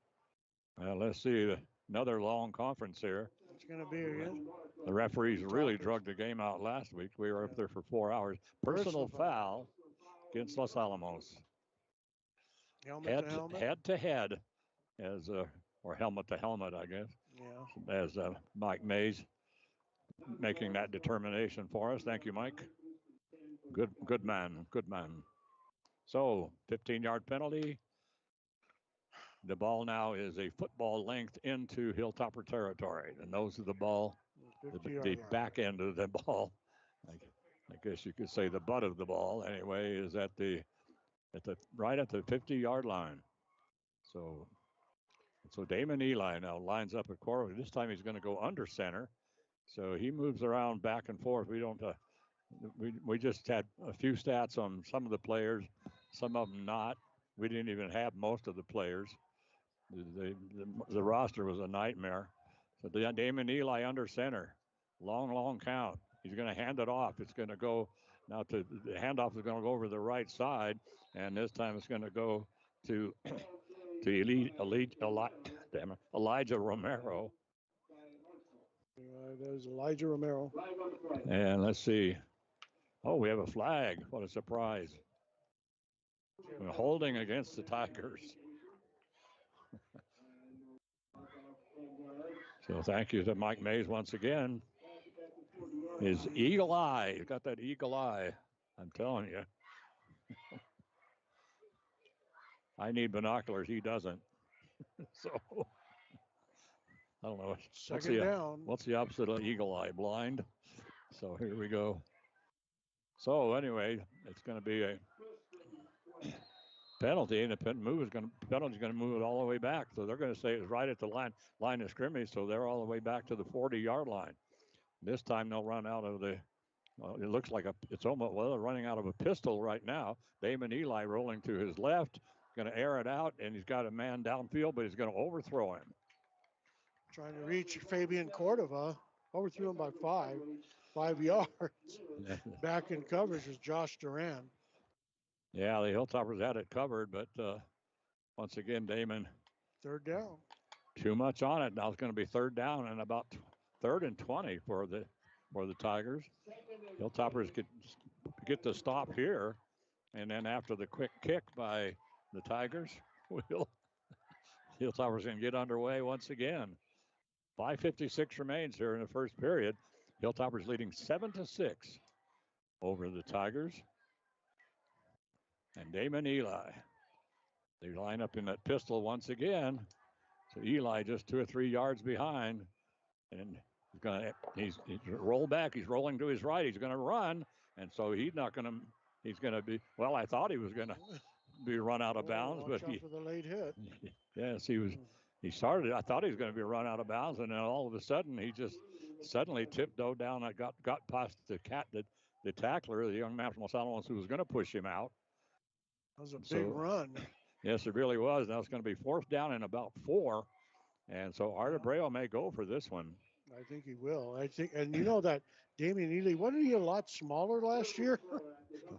well, let's see another long conference here. It's going to be again. The referees really Toppers. drug the game out last week. We were up there for 4 hours. Personal foul against Los Alamos. Helmet to helmet. Head to head, as or helmet to helmet, I guess. Yeah. As Mike Mays making that determination for us. Thank you, Mike. Good man. So 15-yard penalty. The ball now is a football length into Hilltopper territory. The nose of the ball, the back end of the ball. I guess you could say the butt of the ball anyway is right at the 50-yard line. So Damon Eli now lines up at quarterback. This time he's going to go under center. So he moves around back and forth. We don't. We just had a few stats on some of the players, some of them not. We didn't even have most of the players. The roster was a nightmare. So Damon Eli under center. Long count. He's going to hand it off. It's going to go now to the handoff is going to go over the right side, and this time it's going to go to Elijah Romero. There's Elijah Romero. And let's see. Oh, we have a flag. What a surprise. We're holding against the Tigers. So thank you to Mike Mays once again. His eagle eye. He's got that eagle eye. I'm telling you. I need binoculars. He doesn't. So I don't know. What's the opposite of eagle eye? Blind. So here we go. So anyway, it's going to be a penalty, and the penalty is going to move it all the way back. So they're going to say it's right at the line of scrimmage. So they're all the way back to the 40-yard line. This time they'll run out of the. It looks like they're running out of a pistol right now. Damon Eli rolling to his left, going to air it out, and he's got a man downfield, but he's going to overthrow him. Trying to reach Fabian Cordova, overthrew him by 5 yards. Back in coverage was Josh Duran. Yeah, the Hilltoppers had it covered, but once again, Damon. Third down. Too much on it. Now it's going to be third down and about 3rd and 20 for the Tigers. Hilltoppers could get the stop here, and then after the quick kick by the Tigers, Hilltoppers can get underway once again. 5:56 remains here in the first period. Hilltoppers leading 7-6 over the Tigers. And Damon Eli. They line up in that pistol once again. So Eli just 2 or 3 yards behind. And he's roll back. He's rolling to his right. He's going to run. And so he's going to be, well, I thought he was going to be run out of bounds. Watch out for the late hit. Yes, he started. I thought he was going to be run out of bounds. And then all of a sudden, he just suddenly tiptoed down. I got past the tackler, the young man from Los Alamos, who was going to push him out. That was a big run. Yes, it really was. Now it's going to be 4th down and about 4. And so Art Abreu may go for this one. I think he will. And you know that Damian Ely, wasn't he a lot smaller last year?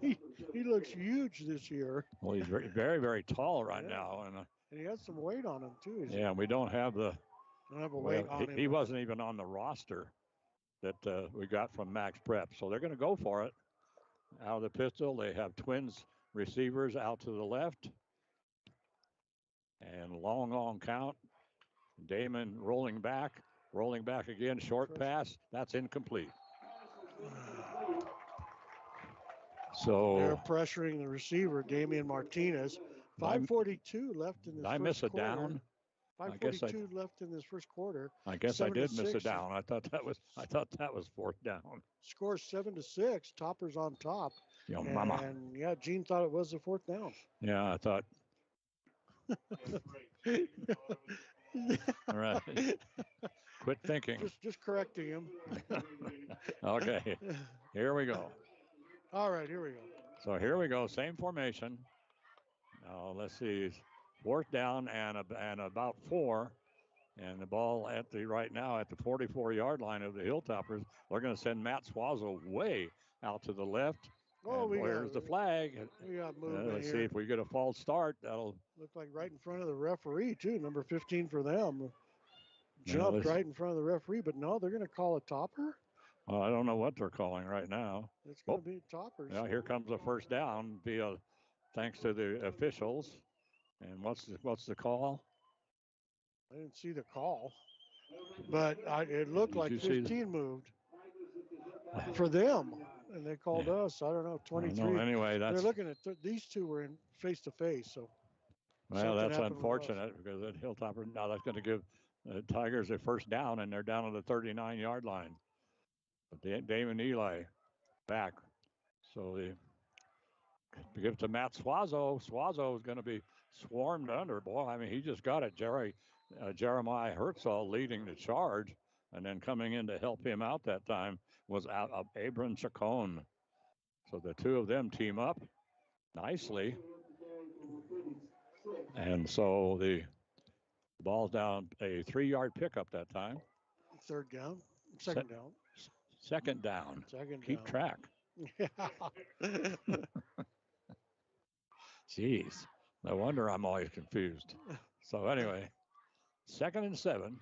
he looks huge this year. Well, he's very, very, very tall right now. And he has some weight on him, too. Yeah, we don't have a weight on him. He wasn't even on the roster that we got from Max Prep. So they're going to go for it. Out of the pistol, they have twins receivers out to the left. And long count. Damon rolling back again, short pass. That's incomplete. So they're pressuring the receiver, Damian Martinez. 5:42 left in this first quarter. Did I miss a down? 5:42 left in this first quarter. I guess I did miss a down. I thought that was 4th down. Score 7-6. Toppers on top. Yo, mama. And yeah, Gene thought it was the 4th down. Yeah, I thought. All right. Quit thinking. Just correcting him. Okay. Here we go. All right, here we go. So here we go. Same formation. Now let's see. 4th down and about 4. And the ball right now at the 44-yard line of the Hilltoppers. They're going to send Matt Swazo way out to the left. Oh, And where's the flag? We got movement Let's here. see if we get a false start. That'll look like right in front of the referee too. Number 15 for them Yeah, jumped right in front of the referee, but no, they're going to call a topper. Well, I don't know what they're calling right now. It's going to be toppers. Now here comes a first down via thanks to the officials. And what's the call? I didn't see the call, but it looked like 15 moved for them, and they called us. I don't know, 23. No, anyway, they're looking at these two were in face to face. So, well, that's unfortunate because that Hilltopper now that's going to give the Tigers a first down, and they're down on the 39-yard line. But Damon Eli back, so they give it to Matt Swazo. Swazo is going to be swarmed under. Boy, I mean, he just got it. Jeremiah Herzl leading the charge, and then coming in to help him out that time was Abram Chacon. So the two of them team up nicely. And so the ball's down a 3-yard pickup that time. Second down. Second down. Keep track. Yeah. Jeez. No wonder I'm always confused. So anyway, 2nd and 7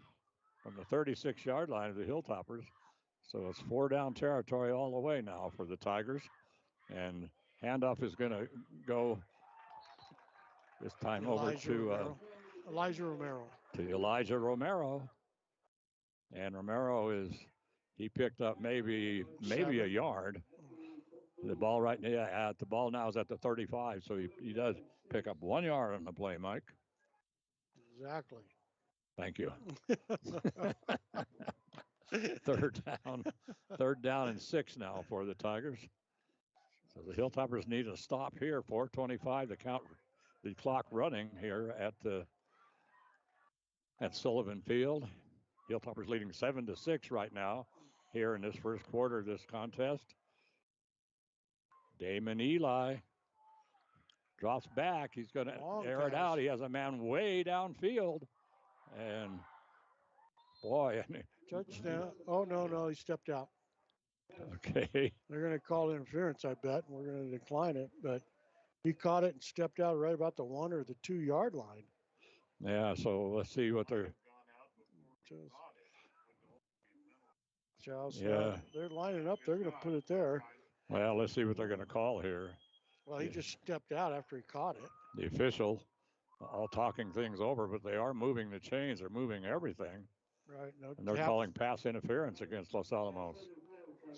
from the 36-yard line of the Hilltoppers. So it's 4-down territory all the way now for the Tigers. And handoff is going to go this time over to Elijah Romero. To Elijah Romero. And Romero he picked up maybe a yard. The ball the ball now is at the 35, so he does pick up 1 yard on the play, Mike. Exactly. Thank you. Third down and 6 now for the Tigers. So the Hilltoppers need a stop here. 4:25 to count the clock running here at Sullivan Field. Hilltoppers leading 7-6 right now here in this first quarter of this contest. Damon Eli drops back. He's going to air it out. He has a man way downfield. And boy. Touchdown. Oh, no, he stepped out. Okay. They're going to call interference, I bet, and we're going to decline it. But he caught it and stepped out right about the 1 or the 2 yard line. Yeah, so let's see what they're. Yeah. They're lining up. They're going to put it there. Well, let's see what they're going to call here. Well, he just stepped out after he caught it. The official all talking things over, but they are moving the chains. They're moving everything. Right. No, and they're calling pass interference against Los Alamos.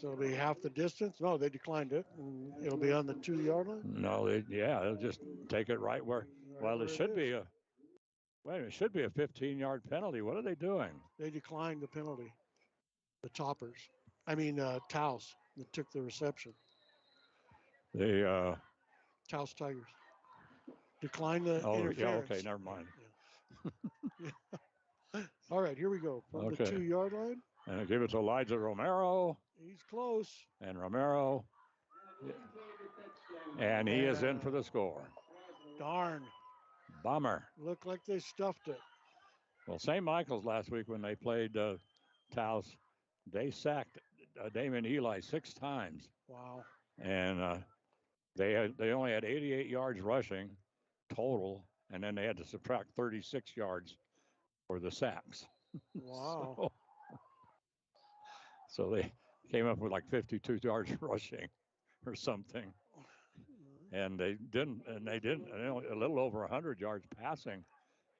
So it'll be half the distance? No, they declined it. And it'll be on the 2 yard line? No, they'll just take it right where. Well, it should be a 15-yard penalty. What are they doing? They declined the penalty. The Toppers. Taos that took the reception. The Taos Tigers. Declined the interference. Yeah, okay, never mind. Yeah. All right, here we go. From the 2 yard line. And I give it to Elijah Romero. He's close. And Romero. And he is in for the score. Darn. Bummer. Looked like they stuffed it. Well, St. Michael's last week when they played Taos, they sacked Damon Eli 6 times. Wow. And they only had 88 yards rushing total, and then they had to subtract 36 yards for the sacks. Wow. So they came up with like 52 yards rushing or something. And they didn't, a little over 100 yards passing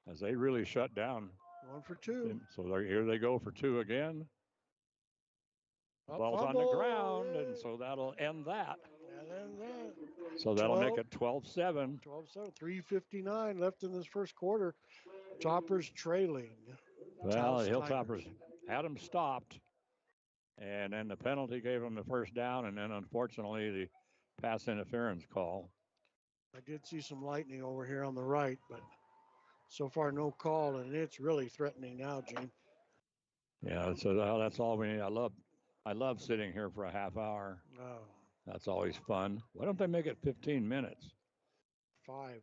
as they really shut down. 1 for 2. So here they go for 2 again. Ball's on the ground, and so that'll end that. So that'll make it 12-7. 12-7, 3:59 left in this first quarter. Toppers trailing. Well, the Hilltoppers had them stopped, and then the penalty gave them the first down, and then unfortunately the pass interference call. I did see some lightning over here on the right, but so far no call, and it's really threatening now, Gene. Yeah, so that's all we need. I love sitting here for a half hour. Oh. That's always fun. Why don't they make it 15 minutes? 5.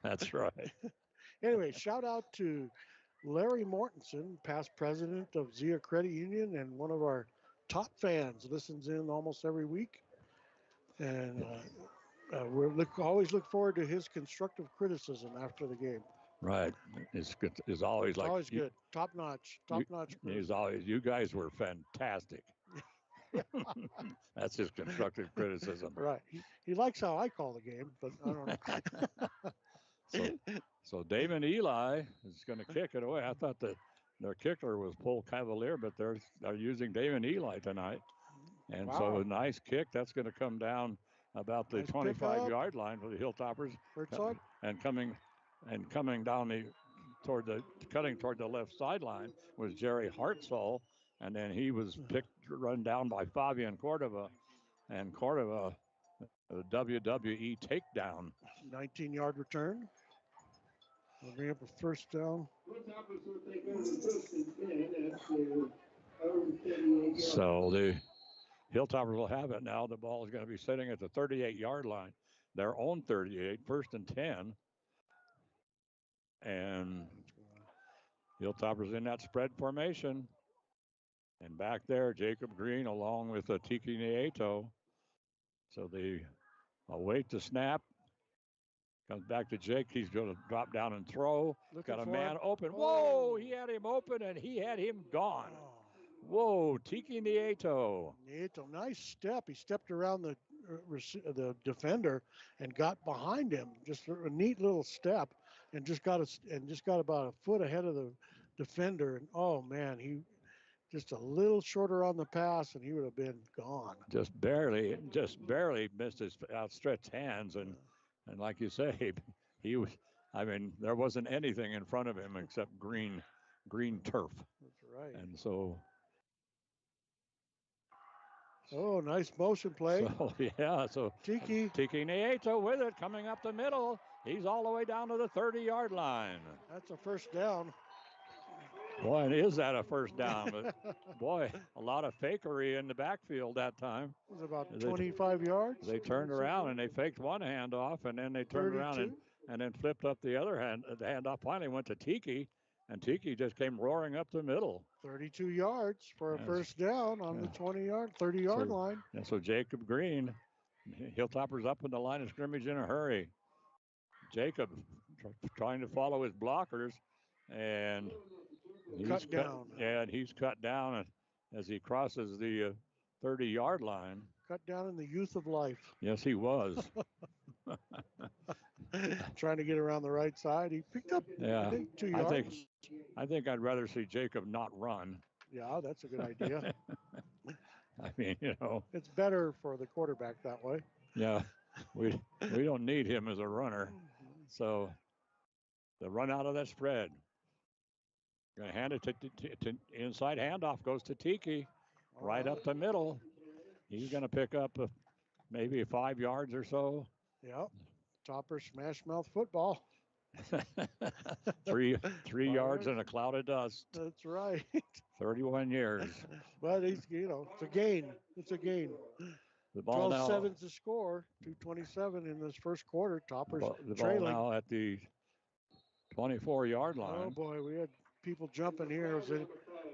That's right. Anyway, shout out to Larry Mortensen, past president of Zia Credit Union and one of our top fans, listens in almost every week. And always look forward to his constructive criticism after the game. Right. It's good. It's always like Always good. Top notch. Top notch He's criticism. always. You guys were fantastic. That's his constructive criticism. Right. He likes how I call the game, but I don't know. So Damon Eli is going to kick it away. I thought that their kicker was Paul Cavalier, but they're using Damon Eli tonight. And so Wow. a nice kick. That's going to come down about the Nice 25-yard line for the Hilltoppers. Herzog. And coming down cutting toward the left sideline was Jerry Hartzell. And then he was run down by Fabian Cordova. And Cordova, a WWE takedown. 19-yard return. We'll bring up a first down. So the Hilltoppers will have it now. The ball is going to be sitting at the 38-yard line. Their own 38, 1st and 10. And Hilltoppers in that spread formation. And back there, Jacob Green along with Tiki Nieto. So they await the snap. Comes back to Jake. He's going to drop down and throw. Got a man open. Whoa, he had him open and he had him gone. Whoa, Tiki Nieto. Nieto, nice step. He stepped around the defender and got behind him. Just a neat little step, and just got about a foot ahead of the defender. And oh man, he just a little shorter on the pass, and he would have been gone. Just barely missed his outstretched hands, and like you say, he was. I mean, there wasn't anything in front of him except green turf. That's right. And so. Oh, nice motion play. So, yeah, so Tiki Nieto with it, coming up the middle. He's all the way down to the 30-yard line. That's a first down. Boy, and is that a first down? But boy, a lot of fakery in the backfield that time. It was about 25 yards. They turned around and they faked one handoff, and then they turned 32. Around and then flipped up the other hand. The handoff finally went to Tiki, and Tiki just came roaring up the middle. 32 yards for a first down on the 30-yard line. And so Jacob Green, Hilltoppers up in the line of scrimmage in a hurry. Jacob trying to follow his blockers, and he's cut down. Yeah, and he's cut down as he crosses the 30-yard line. Cut down in the youth of life. Yes, he was. Trying to get around the right side. He picked up 2 yards. I think I'd rather see Jacob not run. Yeah, that's a good idea. I mean, it's better for the quarterback that way. Yeah, we don't need him as a runner. So the run out of that spread. Going to hand it to inside handoff goes to Tiki, right up the middle. He's going to pick up maybe 5 yards or so. Yep. Topper smash mouth football. three yards in a cloud of dust. That's right. 31 years. But it's a gain. It's a gain. The ball 12-7's the score. 2:27 in this first quarter. Toppers the trailing. Ball now at the 24-yard line. Oh boy, we had people jumping here. Was it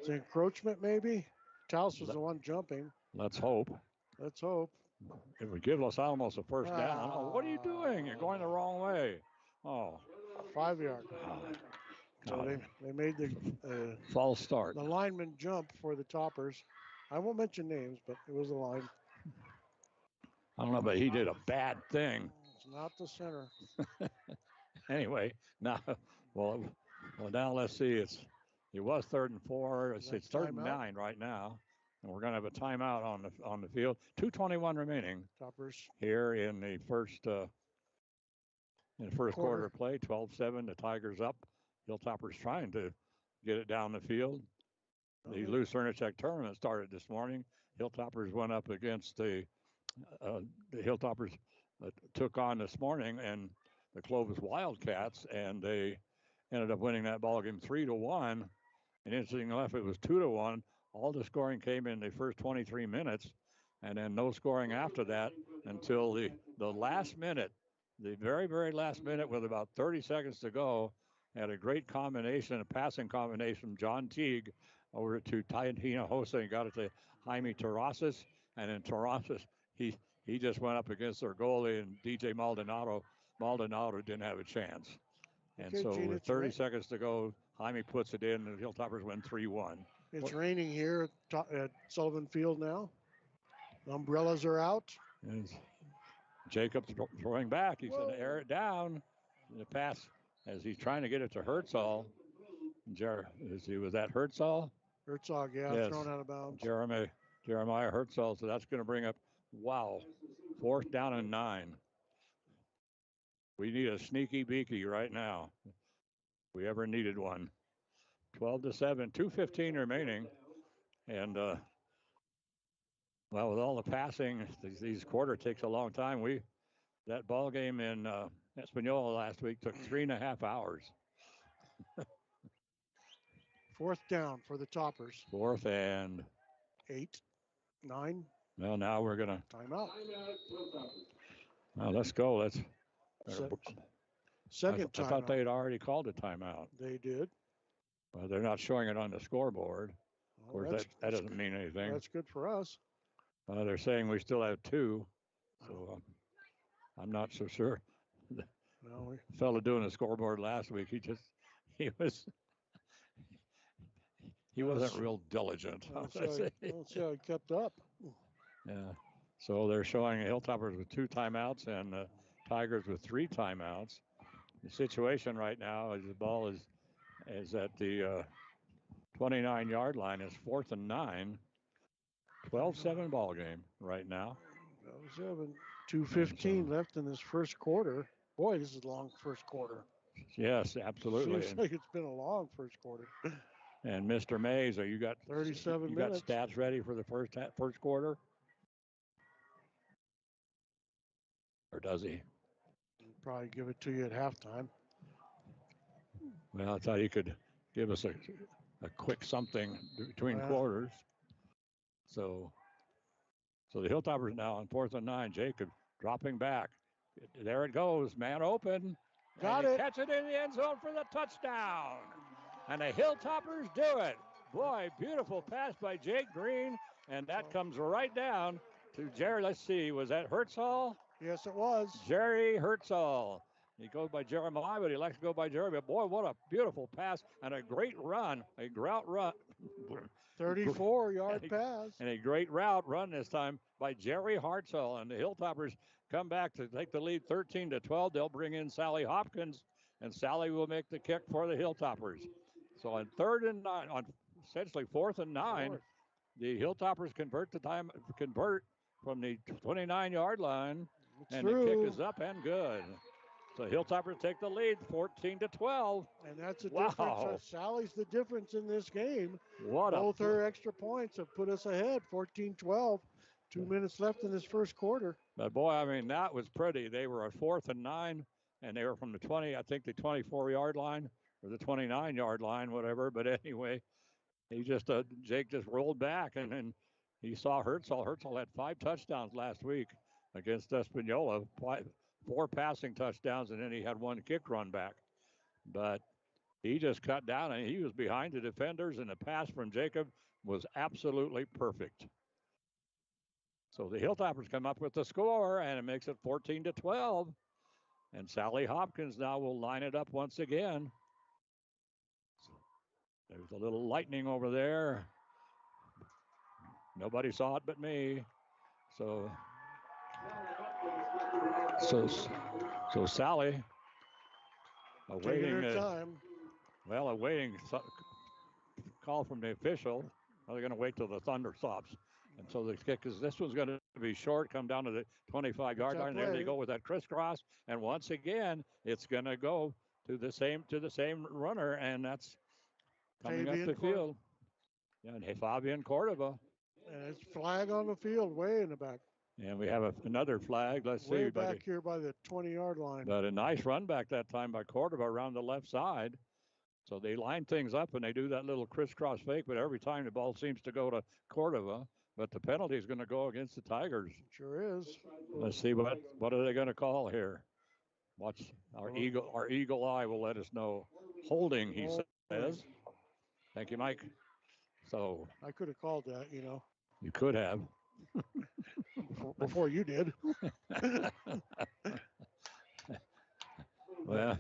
encroachment maybe? Taos was the one jumping. Let's hope. Let's hope. It would give Los Alamos a first down. Oh, what are you doing? You're going the wrong way. Oh. 5 yard. So they made the false start. The lineman jump for the Toppers. I won't mention names, but it was a line. I don't know, but he did a bad thing. It's not the center. Anyway, now, well, now let's see. It was 3rd and 4. It's 3rd and 9 right now. And we're going to have a timeout on the field. 2:21 remaining. Toppers here in the first quarter of play. 12-7. The Tigers up. Hilltoppers trying to get it down the field. The Lucerne Tech tournament started this morning. Hilltoppers went up against the Hilltoppers took on this morning and the Clovis Wildcats, and they ended up winning that ball game 3-1. And interestingly enough, it was 2-1. All the scoring came in the first 23 minutes, and then no scoring after that until the last minute. the very, very last minute with about 30 seconds to go, had a great combination, a passing combination from John Teague over to Tina Hosa and got it to Jaime Terrazas. And then Terrazas, he just went up against their goalie, and DJ Maldonado didn't have a chance. And Okay, so Gene, with it's 30 seconds to go, Jaime puts it in, and the Hilltoppers win 3-1. It's raining here at Sullivan Field now. Umbrellas are out. And Jacob's throwing back. He's going to air it down. The pass as he's trying to get it to Hertzall. Was that Hertzall? Herzog, yeah, Yes. thrown out of bounds. Jeremiah Hertzall. So that's going to bring up, 4th down and 9. We need a sneaky beaky right now. If we ever needed one. 12-7, 2:15 remaining. And, with all the passing, these quarter takes a long time. That ball game in Espanola last week took 3.5 hours. 4th down for the Toppers. 4th and 8, 9. Well, now we're gonna timeout. Now let's go. Second I thought timeout. they had already called a timeout. They did. Well, they're not showing it on the scoreboard. Of course, that doesn't mean anything. That's good for us. They're saying we still have 2, so I'm not so sure. The fellow doing the scoreboard last week, he wasn't real diligent. Let's see how he kept up. Yeah. So they're showing Hilltoppers with 2 timeouts and Tigers with 3 timeouts. The situation right now is the ball is at the 29-yard line. It's 4th and 9. 12-7 ball game right now. 12-7. 2:15 left in this first quarter. Boy, this is a long first quarter. Yes, absolutely. Seems like it's been a long first quarter. And Mr. Mays, you got 37 minutes. You got stats ready for the first quarter? Or does he? He'll probably give it to you at halftime. Well, I thought he could give us a quick something between quarters. So the Hilltoppers now on 4th and 9. Jacob dropping back. There it goes. Man open. Got it. Catch it in the end zone for the touchdown. And the Hilltoppers do it. Boy, beautiful pass by Jake Green. And that comes right down to Jerry. Let's see. Was that Hertzall? Yes, it was. Jerry Hertzall. He goes by Jeremiah, but he likes to go by Jerry. But boy, what a beautiful pass and a great run, a grout run. 34-yard pass. And a great route run this time by Jerry Hertzall. And the Hilltoppers come back to take the lead 13-12. They'll bring in Sally Hopkins, and Sally will make the kick for the Hilltoppers. So on 3rd and 9, on essentially 4th and 9, the Hilltoppers convert from the 29-yard line. And the kick is up and good. So Hilltoppers take the lead, 14-12. And that's the difference. Sally's the difference in this game. Both her extra points have put us ahead, 14-12. 2 minutes left in this first quarter. But boy, I mean, that was pretty. They were at 4th and 9, and they were from the 24-yard line or the 29-yard line, whatever. But anyway, Jake just rolled back, and then he saw Hertzall. Hertzall had 5 touchdowns last week against Espanola, 4 passing touchdowns, and then he had 1 kick run back. But he just cut down, and he was behind the defenders, and the pass from Jacob was absolutely perfect. So the Hilltoppers come up with the score, and it makes it 14-12. And Sally Hopkins now will line it up once again. There's a little lightning over there. Nobody saw it but me. So Sally awaiting awaiting call from the official. They're going to wait till the thunder stops. And so the kick this one's going to be short, come down to the 25-yard line. There they go with that crisscross. And once again, it's going to go to the same runner, and that's coming up the field. Yeah, and Fabian Cordova. And it's flag on the field way in the back. And we have another flag. Let's see. Way back here by the 20-yard line. But a nice run back that time by Cordova around the left side. So they line things up, and they do that little crisscross fake, but every time the ball seems to go to Cordova. But the penalty is going to go against the Tigers. Sure is. Let's see what are they going to call here. Watch our eagle eye will let us know. Holding, he says. Thank you, Mike. So I could have called that, you know, you could have. before you did. Well,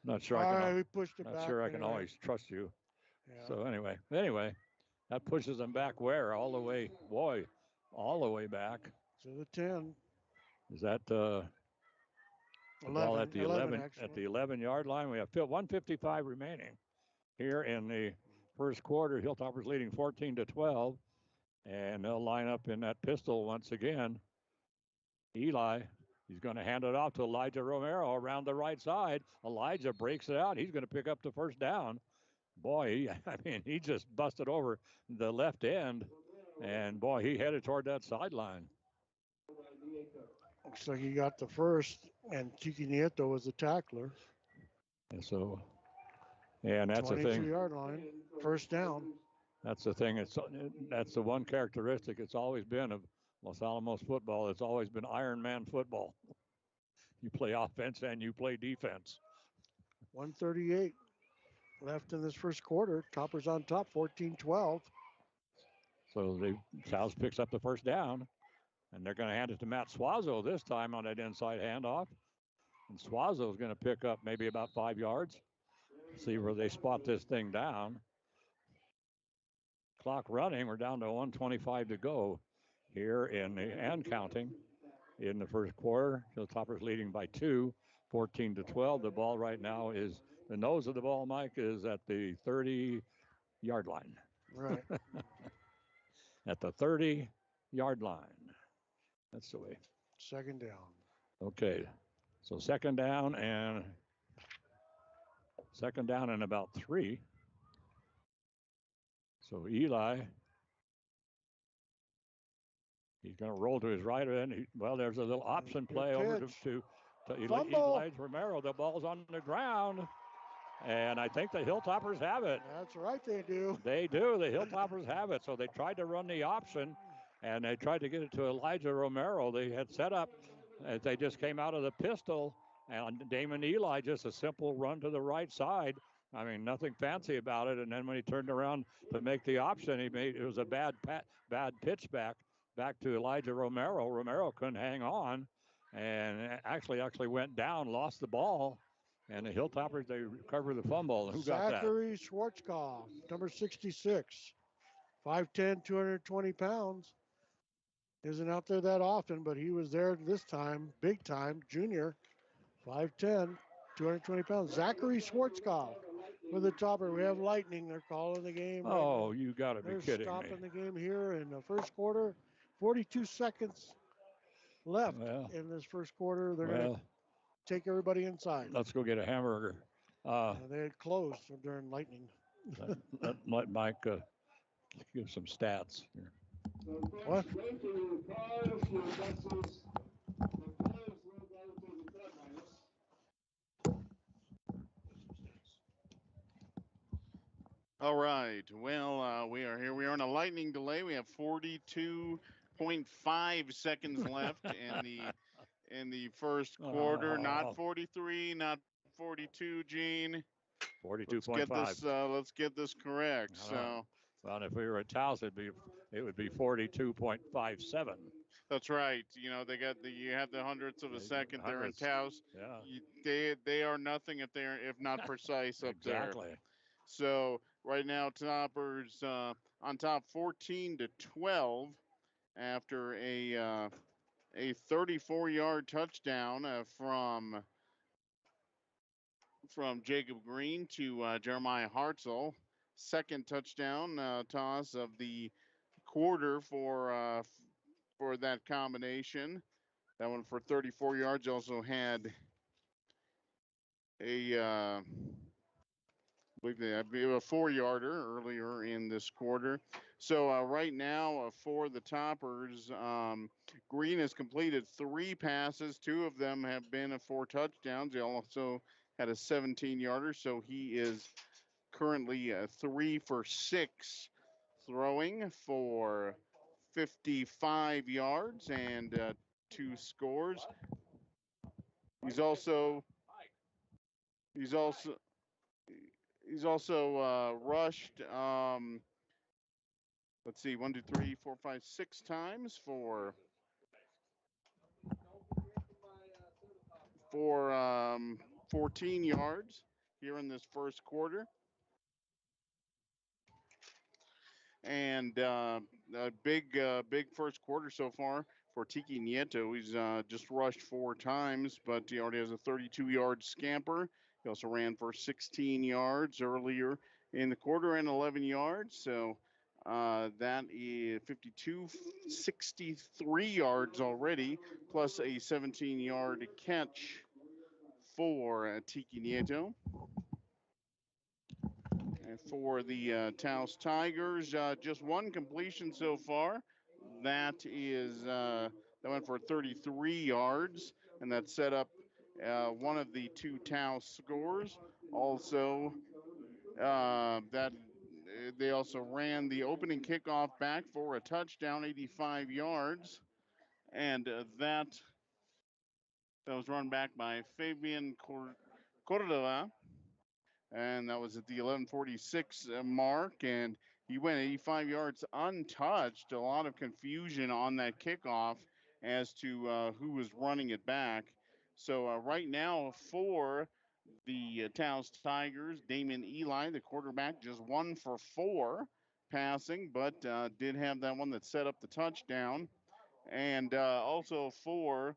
not sure we pushed it not back sure I can anyway. always trust you. Yeah. So anyway, that pushes them back where? All the way, boy, all the way back. To the 10. Is that the 11, ball at the 11 actually. at the 11-yard line? We have 1:55 remaining here in the first quarter. Hilltoppers leading 14-12, and they'll line up in that pistol once again. Eli, he's going to hand it off to Elijah Romero around the right side. Elijah breaks it out. He's going to pick up the first down. Boy, he just busted over the left end, and boy, he headed toward that sideline. Looks like he got the first, and Kiki Nieto was the tackler. And so, and that's the thing. 22-yard line, first down. That's the thing. That's the one characteristic it's always been of Los Alamos football. It's always been Iron Man football. You play offense and you play defense. 1:38 left in this first quarter. Toppers on top, 14-12. So Taos picks up the first down, and they're going to hand it to Matt Suazo this time on that inside handoff. And Suazo is going to pick up maybe about 5 yards. See where they spot this thing down. Clock running. We're down to 1:25 to go here and counting in the first quarter. Hilltoppers leading by 2, 14-12. The ball right now is, the nose of the ball, Mike, is at the 30-yard line. Right. At the 30-yard line. That's the way. Second down. Okay. So second down and about 3. So Eli, he's going to roll to his right end. There's a little option play over to Eli Romero. The ball's on the ground, and I think the Hilltoppers have it. That's right, they do. They do. The Hilltoppers have it. So they tried to run the option, and they tried to get it to Elijah Romero. They had set up, as they just came out of the pistol, and Damon Eli, just a simple run to the right side. I mean, nothing fancy about it. And then when he turned around to make the option, it was a bad pitch back to Elijah Romero. Romero couldn't hang on, and actually went down, lost the ball, and the Hilltoppers, they recovered the fumble. Who got that? Zachary Schwarzkopf, number 66, 5'10", 220 pounds. Isn't out there that often, but he was there this time, big time, junior, 5'10", 220 pounds. Zachary Schwarzkopf with the topper. We have lightning. They're calling the game. Oh, you got to be kidding me. They're stopping the game here in the first quarter. 42 seconds left in this first quarter. They're going to take everybody inside. Let's go get a hamburger. They had closed during lightning. Let Mike give some stats here. What? All right. Well, we are here. We are in a lightning delay. We have 42.5 seconds left in the first quarter. Not 43, not 42, Gene. 42.5. Let's get this correct. So. Well, if we were at Taos, it would be 42.57. That's right. You know, you have the hundredths of a second there in Taos. Yeah. They are nothing if not precise up there. Exactly. So right now, Toppers on top 14-12 after a 34-yard touchdown from Jacob Green to Jeremiah Hartzell. Second touchdown toss of the quarter for that combination. That one for 34 yards. Also had a 4-yarder earlier in this quarter. So right now for the Toppers, Green has completed 3 passes. 2 of them have been for touchdowns. He also had a 17-yarder, so he is currently 3 for 6 throwing for 55 yards and 2 scores. He's also he's also rushed. Let's see, 1, 2, 3, 4, 5, 6 times for 14 yards here in this first quarter. And a big first quarter so far for Tiki Nieto. He's just rushed 4 times, but he already has a 32-yard scamper. He also ran for 16 yards earlier in the quarter and 11 yards. So that is 63 yards already, plus a 17-yard catch for Tiki Nieto. And for the Taos Tigers, just one completion so far. That went for 33 yards, and that set up one of the 2 Taos scores. Also, that they also ran the opening kickoff back for a touchdown, 85 yards, and that was run back by Fabian Cordova. And that was at the 11:46 mark, and he went 85 yards untouched. A lot of confusion on that kickoff as to who was running it back. So right now for the Taos Tigers, Damon Eli, the quarterback, just 1 for 4 passing, but did have that one that set up the touchdown. And also for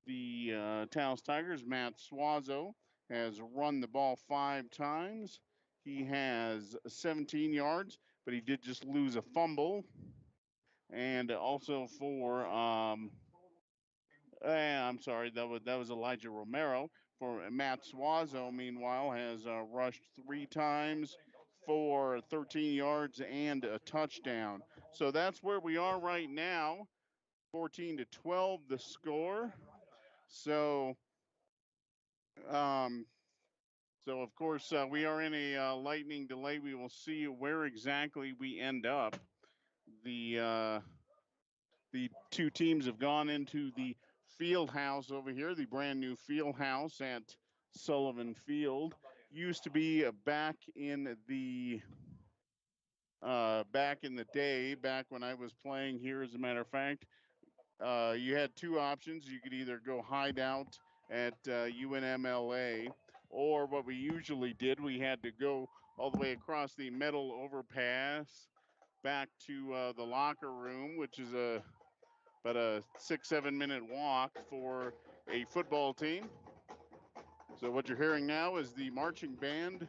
the Taos Tigers, Matt Suazo has run the ball 5 times. He has 17 yards, but he did just lose a fumble. And also for, I'm sorry, that was Elijah Romero. For Matt Suazo, meanwhile, has rushed 3 times for 13 yards and a touchdown. So that's where we are right now. 14-12 the score. So of course we are in a lightning delay. We will see where exactly we end up. The 2 teams have gone into the field house over here, the brand new field house at Sullivan Field. Used to be back in the day, back when I was playing here, as a matter of fact. You had 2 options. You could either go hide out at UNMLA, or what we usually did, we had to go all the way across the metal overpass back to the locker room, which is about a 6-7 minute walk for a football team. So what you're hearing now is the marching band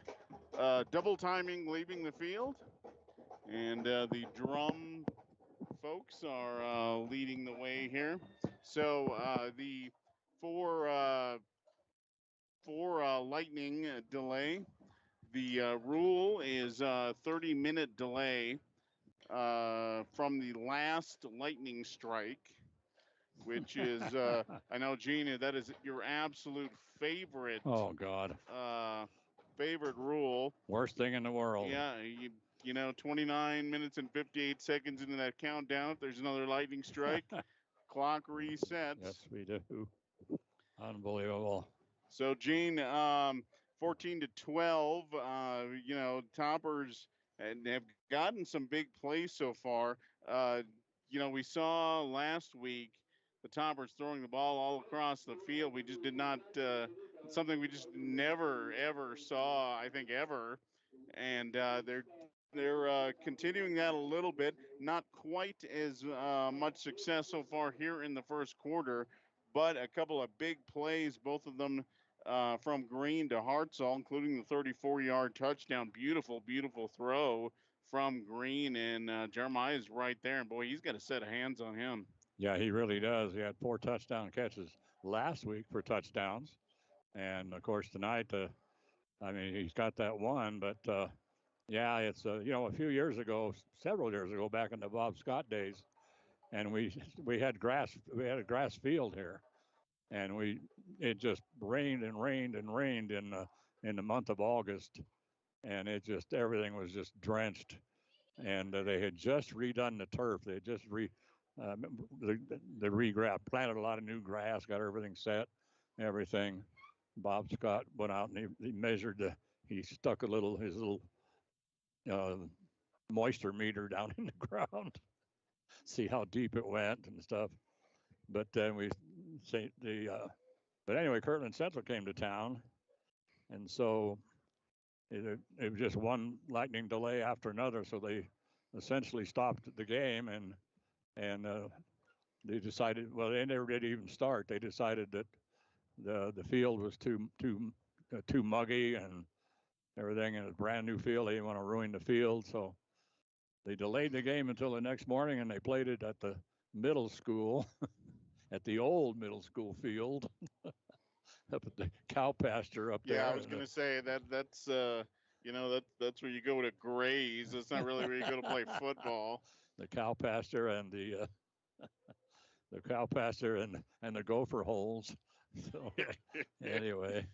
double timing leaving the field, and the drum folks are leading the way here. So the for lightning delay, the rule is 30-minute delay from the last lightning strike, which is I know, Gina, that is your absolute favorite. Oh God. Favorite rule. Worst thing in the world. Yeah, you know, 29 minutes and 58 seconds into that countdown, if there's another lightning strike, clock resets. Yes, we do. Unbelievable. So, Gene, 14-12, you know, Toppers have gotten some big plays so far. You know, we saw last week the Toppers throwing the ball all across the field. We just did not, something we just never, ever saw, I think, ever. And they're continuing that a little bit. Not quite as much success so far here in the first quarter, but a couple of big plays, both of them from Green to Hartzell, including the 34-yard touchdown. Beautiful, beautiful throw from Green, and Jeremiah's right there. And boy, he's got a set of hands on him. Yeah, he really does. He had 4 touchdown catches last week for touchdowns. And of course tonight, I mean, he's got that one, but yeah, it's you know, a few years ago, several years ago, back in the Bob Scott days, and we had a grass field here, and it just rained and rained and rained in the month of August, and it just, everything was just drenched, and they had just redone the turf. They had just planted a lot of new grass, got everything set, everything. Bob Scott went out and he measured he stuck his little moisture meter down in the ground, see how deep it went and stuff. But then but anyway, Kirtland Central came to town, and so it was just one lightning delay after another. So they essentially stopped the game, and they decided, well, they never did even start. They decided that the field was too muggy and everything, and a brand new field. They didn't want to ruin the field, so they delayed the game until the next morning, and they played it at the middle school, at the old middle school field, up at the cow pasture up there. Yeah, I was gonna say that's that's where you go to graze. It's not really where you go to play football. The cow pasture and the cow pasture and the gopher holes. So anyway,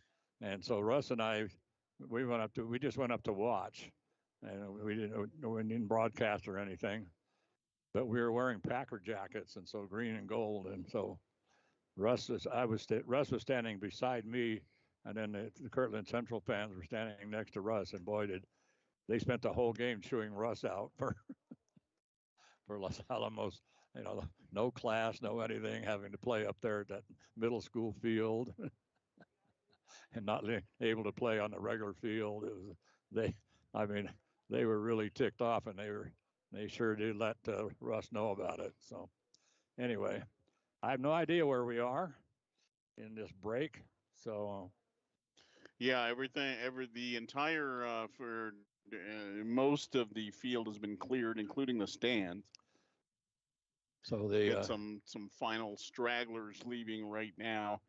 and so Russ and I, we just went up to watch, and we didn't broadcast or anything, but we were wearing Packer jackets, and so green and gold, and so Russ was standing beside me, and then the Kirtland Central fans were standing next to Russ, and boy, did they spent the whole game chewing Russ out for Los Alamos. No class, no anything, having to play up there at that middle school field and not able to play on the regular field. It was they were really ticked off, and they sure did let Russ know about it. So anyway, I have no idea where we are in this break. So yeah, the entire for most of the field has been cleared, including the stands. So they get some final stragglers leaving right now,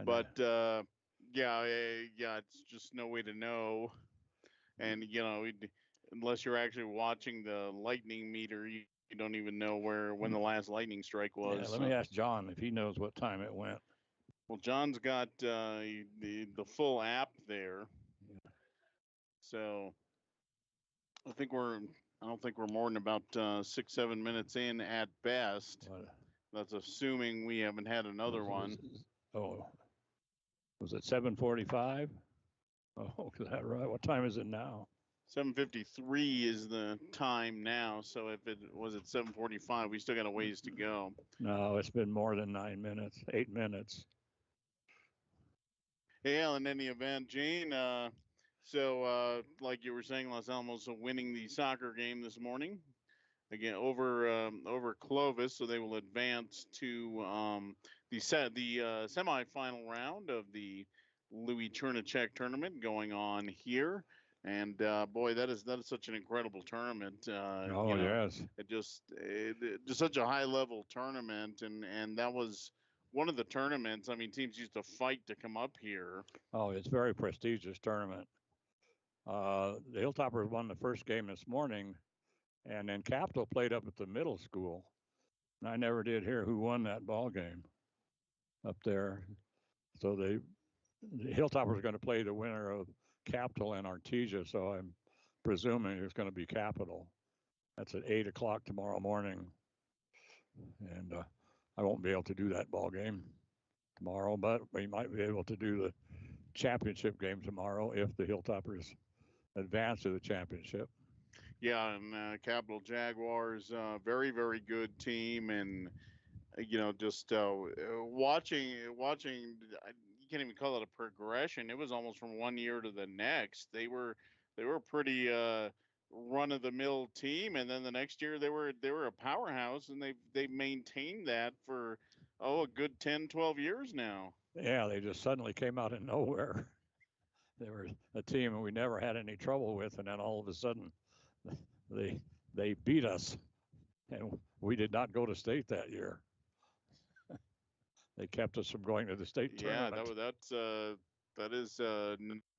but yeah, it's just no way to know. And unless you're actually watching the lightning meter, you don't even know when the last lightning strike was. Yeah, let me ask John if he knows what time it went. Well, John's got the full app there, so I don't think we're more than about 6-7 minutes in at best. That's assuming we haven't had another one. Oh, was it 7:45? Oh, is that right? What time is it now? 7:53 is the time now. So if it was at 7:45, we still got a ways to go. No, it's been more than 9 minutes, 8 minutes. Yeah, in any event, Gene, so like you were saying, Los Alamos winning the soccer game this morning, again over Clovis, so they will advance to the semifinal round of the Louis Chernacek tournament going on here. And boy, that is such an incredible tournament. Yes, it just such a high level tournament, and that was one of the tournaments. I mean, teams used to fight to come up here. Oh, it's a very prestigious tournament. The Hilltoppers won the first game this morning, and then Capital played up at the middle school. And I never did hear who won that ball game up there. So the Hilltoppers are going to play the winner of Capital and Artesia. So I'm presuming it's going to be Capital. That's at 8 o'clock tomorrow morning. And I won't be able to do that ball game tomorrow, but we might be able to do the championship game tomorrow if the Hilltoppers advance to the championship. Yeah, and Capital Jaguars, very, very good team, and just watching, you can't even call it a progression. It was almost from one year to the next. They were pretty run of the mill team, and then the next year they were a powerhouse, and they've maintained that for a good 10-12 years now. Yeah, they just suddenly came out of nowhere. They were a team we never had any trouble with, and then all of a sudden they beat us, and we did not go to state that year. They kept us from going to the state tournament. Yeah, that is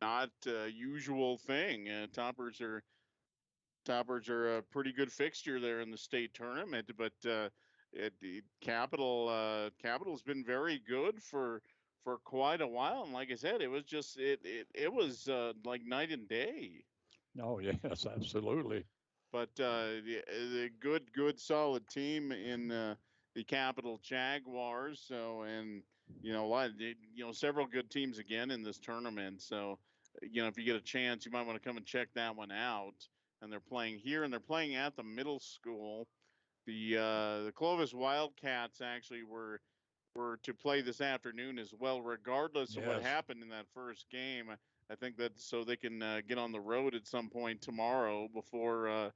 not a usual thing. Toppers are a pretty good fixture there in the state tournament, but Capital's been very good for quite a while, and like I said, it was just it was like night and day. Oh yes, absolutely. But the good solid team in the Capital Jaguars. So, and several good teams again in this tournament. So, if you get a chance, you might want to come and check that one out. And they're playing here, and they're playing at the middle school. The Clovis Wildcats actually were to play this afternoon as well, regardless of what Yes. happened in that first game. I think that's so they can get on the road at some point tomorrow before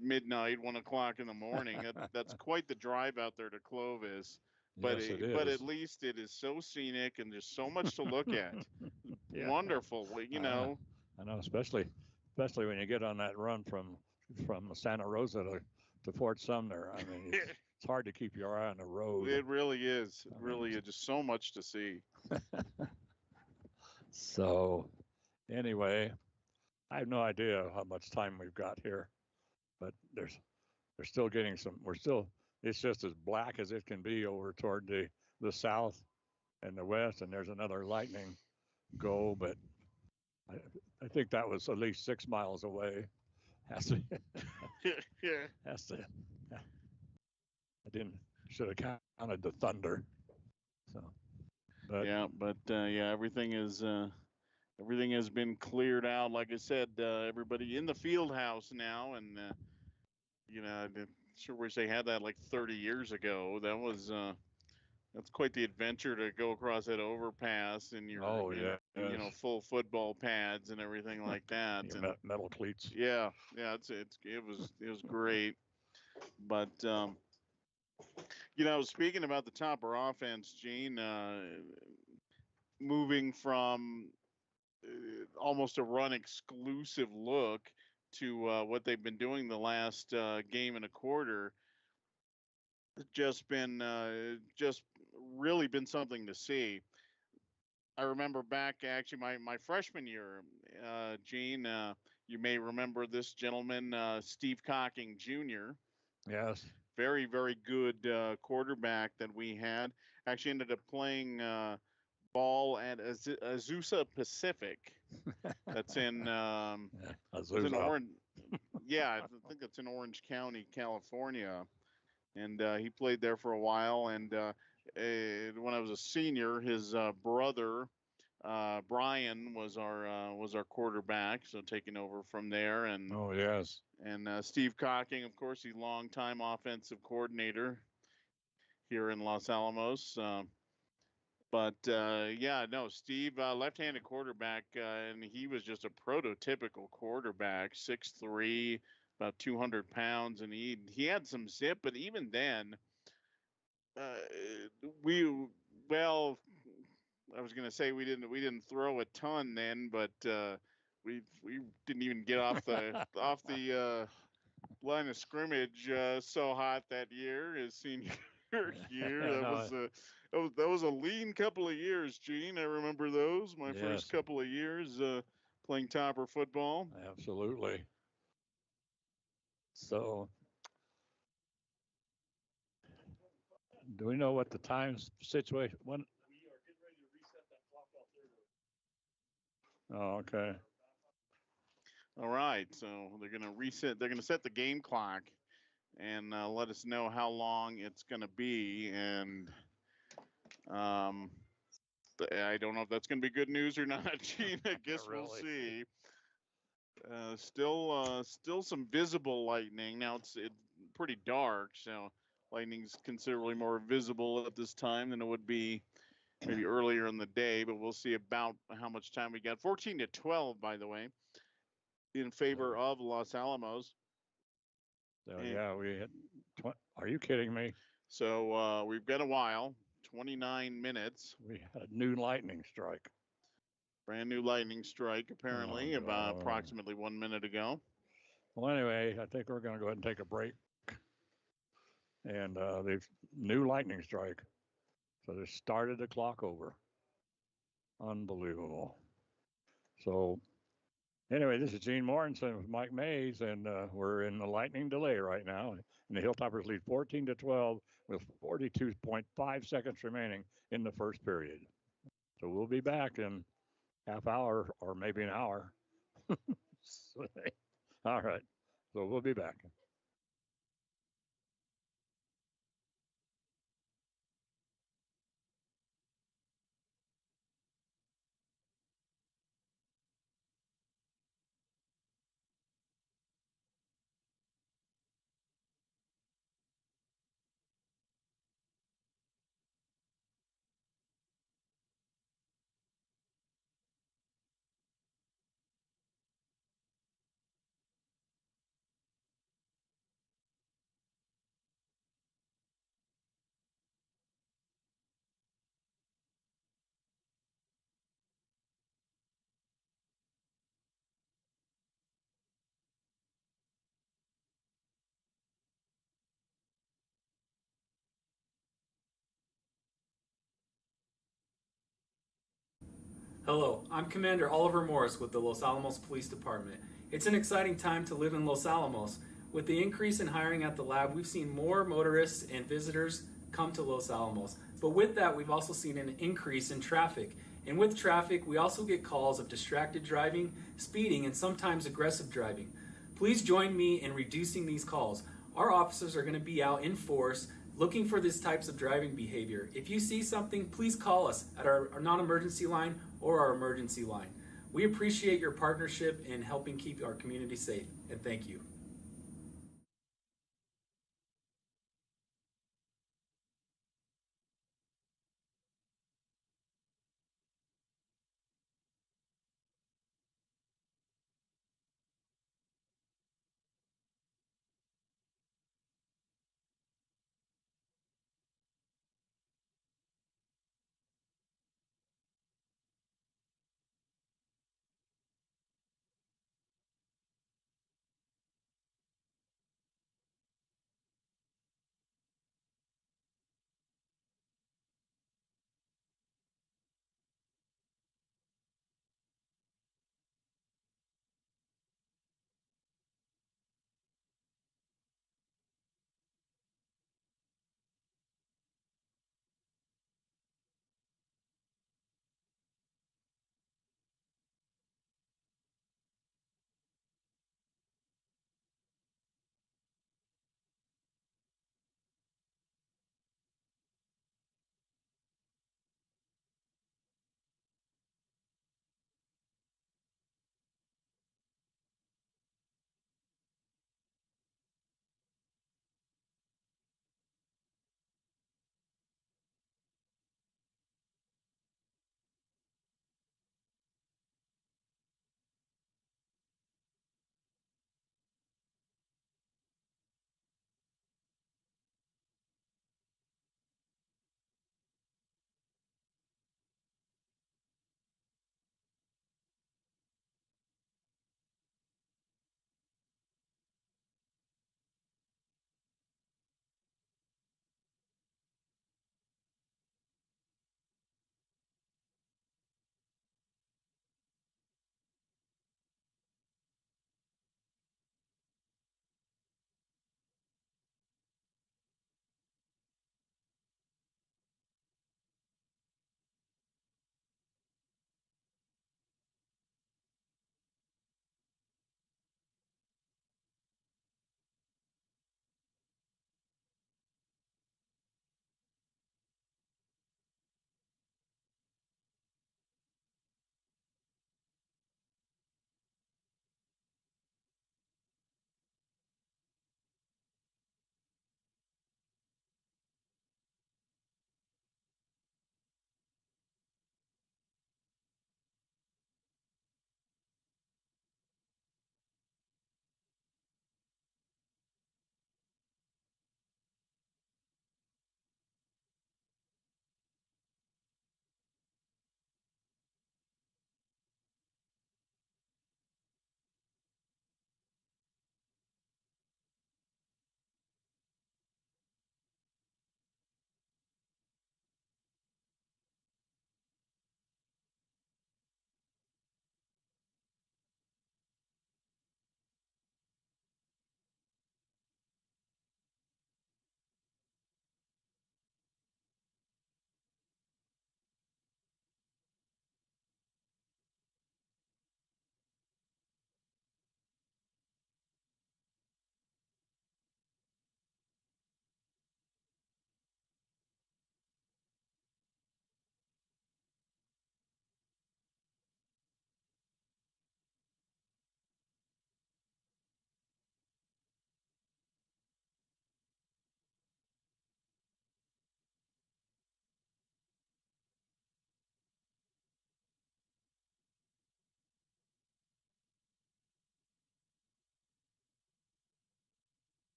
midnight, 1 o'clock in the morning. That's quite the drive out there to Clovis. But Yes, it but is. at least it is so scenic and there's so much to look at. Yeah. Wonderful, I know, especially when you get on that run from Santa Rosa to Fort Sumner. I mean, it's hard to keep your eye on the road. It really is. It I really mean, is just so much to see. So, anyway, I have no idea how much time we've got here, but they're still getting some. It's just as black as it can be over toward the south and the west, and there's another lightning go, but I think that was at least 6 miles away. Has to. Yeah. Has to. Should have counted the thunder. So, but everything has been cleared out. Like I said, everybody in the field house now, and I sure wish they had that like 30 years ago. That's quite the adventure to go across that overpass in your full football pads and everything like that. And metal cleats. Yeah, it was great. But speaking about the Topper offense, Gene, moving from almost a run exclusive look to what they've been doing the last game and a quarter, just really been something to see. I remember back actually my freshman year, Gene, you may remember this gentleman, Steve Cocking Jr. Yes. Very, very good quarterback that we had. Actually ended up playing ball at Azusa Pacific. That's in Azusa. Orange. Yeah, I think it's in Orange County, California. And he played there for a while. And when I was a senior, his brother Brian was our quarterback, so taking over from there. And oh yes. And Steve Cocking, of course, the longtime offensive coordinator here in Los Alamos. Steve, left-handed quarterback, and he was just a prototypical quarterback, 6'3", about 200 pounds, and he had some zip, but even then, I was going to say we didn't throw a ton then, but we didn't even get off the line of scrimmage so hot that year, his senior year. That was a lean couple of years, Gene. I remember those. My first couple of years playing Topper football. Absolutely. So, do we know what the time situation? When? We are getting ready to reset that clock out there. Oh, okay. All right. So they're gonna reset. They're gonna set the game clock and let us know how long it's gonna be. And I don't know if that's gonna be good news or not, Gene. I guess Really. We'll see. Still some visible lightning. Now it's pretty dark, so lightning's considerably more visible at this time than it would be maybe earlier in the day. But we'll see about how much time we got. 14-12, by the way, in favor of Los Alamos. So yeah, we had. Are you kidding me? So we've got a while. 29 minutes. We had a new lightning strike. Brand new lightning strike, apparently, about approximately 1 minute ago. Well, anyway, I think we're going to go ahead and take a break. And they've new lightning strike. So they started the clock over. Unbelievable. So anyway, this is Gene Morrison with Mike Mays, and we're in the lightning delay right now. And the Hilltoppers lead 14-12 with 42.5 seconds remaining in the first period. So we'll be back in half hour or maybe an hour. All right. So we'll be back. Hello, I'm Commander Oliver Morris with the Los Alamos Police Department. It's an exciting time to live in Los Alamos. With the increase in hiring at the lab, we've seen more motorists and visitors come to Los Alamos. But with that, we've also seen an increase in traffic. And with traffic, we also get calls of distracted driving, speeding, and sometimes aggressive driving. Please join me in reducing these calls. Our officers are going to be out in force looking for these types of driving behavior. If you see something, please call us at our non-emergency line or our emergency line. We appreciate your partnership in helping keep our community safe, and thank you.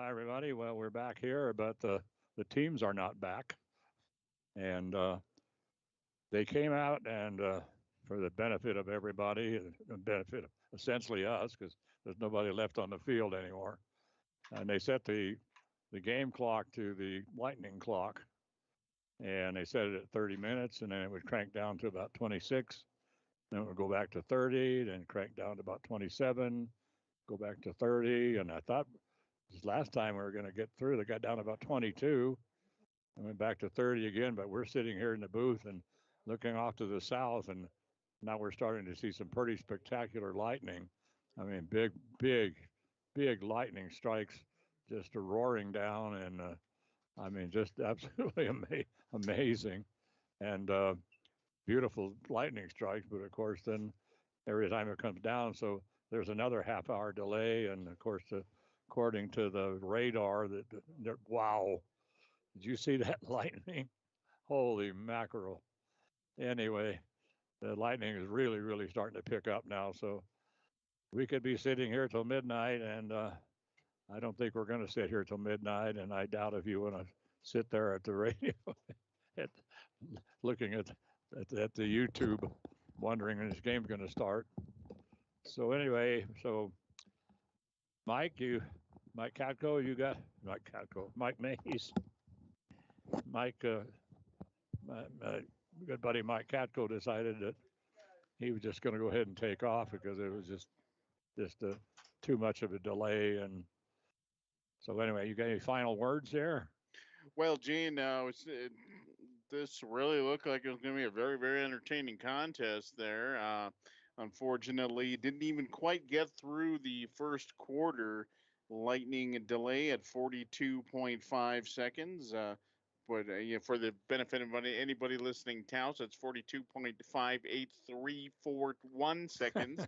Hi, everybody. Well, we're back here, but the teams are not back. And they came out and for the benefit of everybody, the benefit of essentially us, because there's nobody left on the field anymore. And they set the game clock to the lightning clock. And they set it at 30 minutes, and then it would crank down to about 26. Then it would go back to 30, then crank down to about 27, go back to 30. And I thought this last time we were going to get through, they got down to about 22 and went back to 30 again. But we're sitting here in the booth and looking off to the south, and now we're starting to see some pretty spectacular lightning. I mean, big lightning strikes just roaring down, and I mean, just absolutely amazing. And beautiful lightning strikes, but of course, then every time it comes down, so there's another half-hour delay, and of course, according to the radar, wow, did you see that lightning? Holy mackerel! Anyway, the lightning is really starting to pick up now, so we could be sitting here till midnight, and I don't think we're going to sit here till midnight, and I doubt if you want to sit there at the radio, at, looking at the YouTube, wondering when this game's going to start. So anyway, so Mike Katko, Mike Mays, my good buddy Mike Katko decided that he was just going to go ahead and take off because it was just too much of a delay. And so anyway, you got any final words there? Well, Gene, this really looked like it was going to be a very entertaining contest there. Unfortunately, didn't even quite get through the first quarter. Lightning delay at 42.5 seconds. But for the benefit of anybody listening, Taos, that's 42.58341 seconds.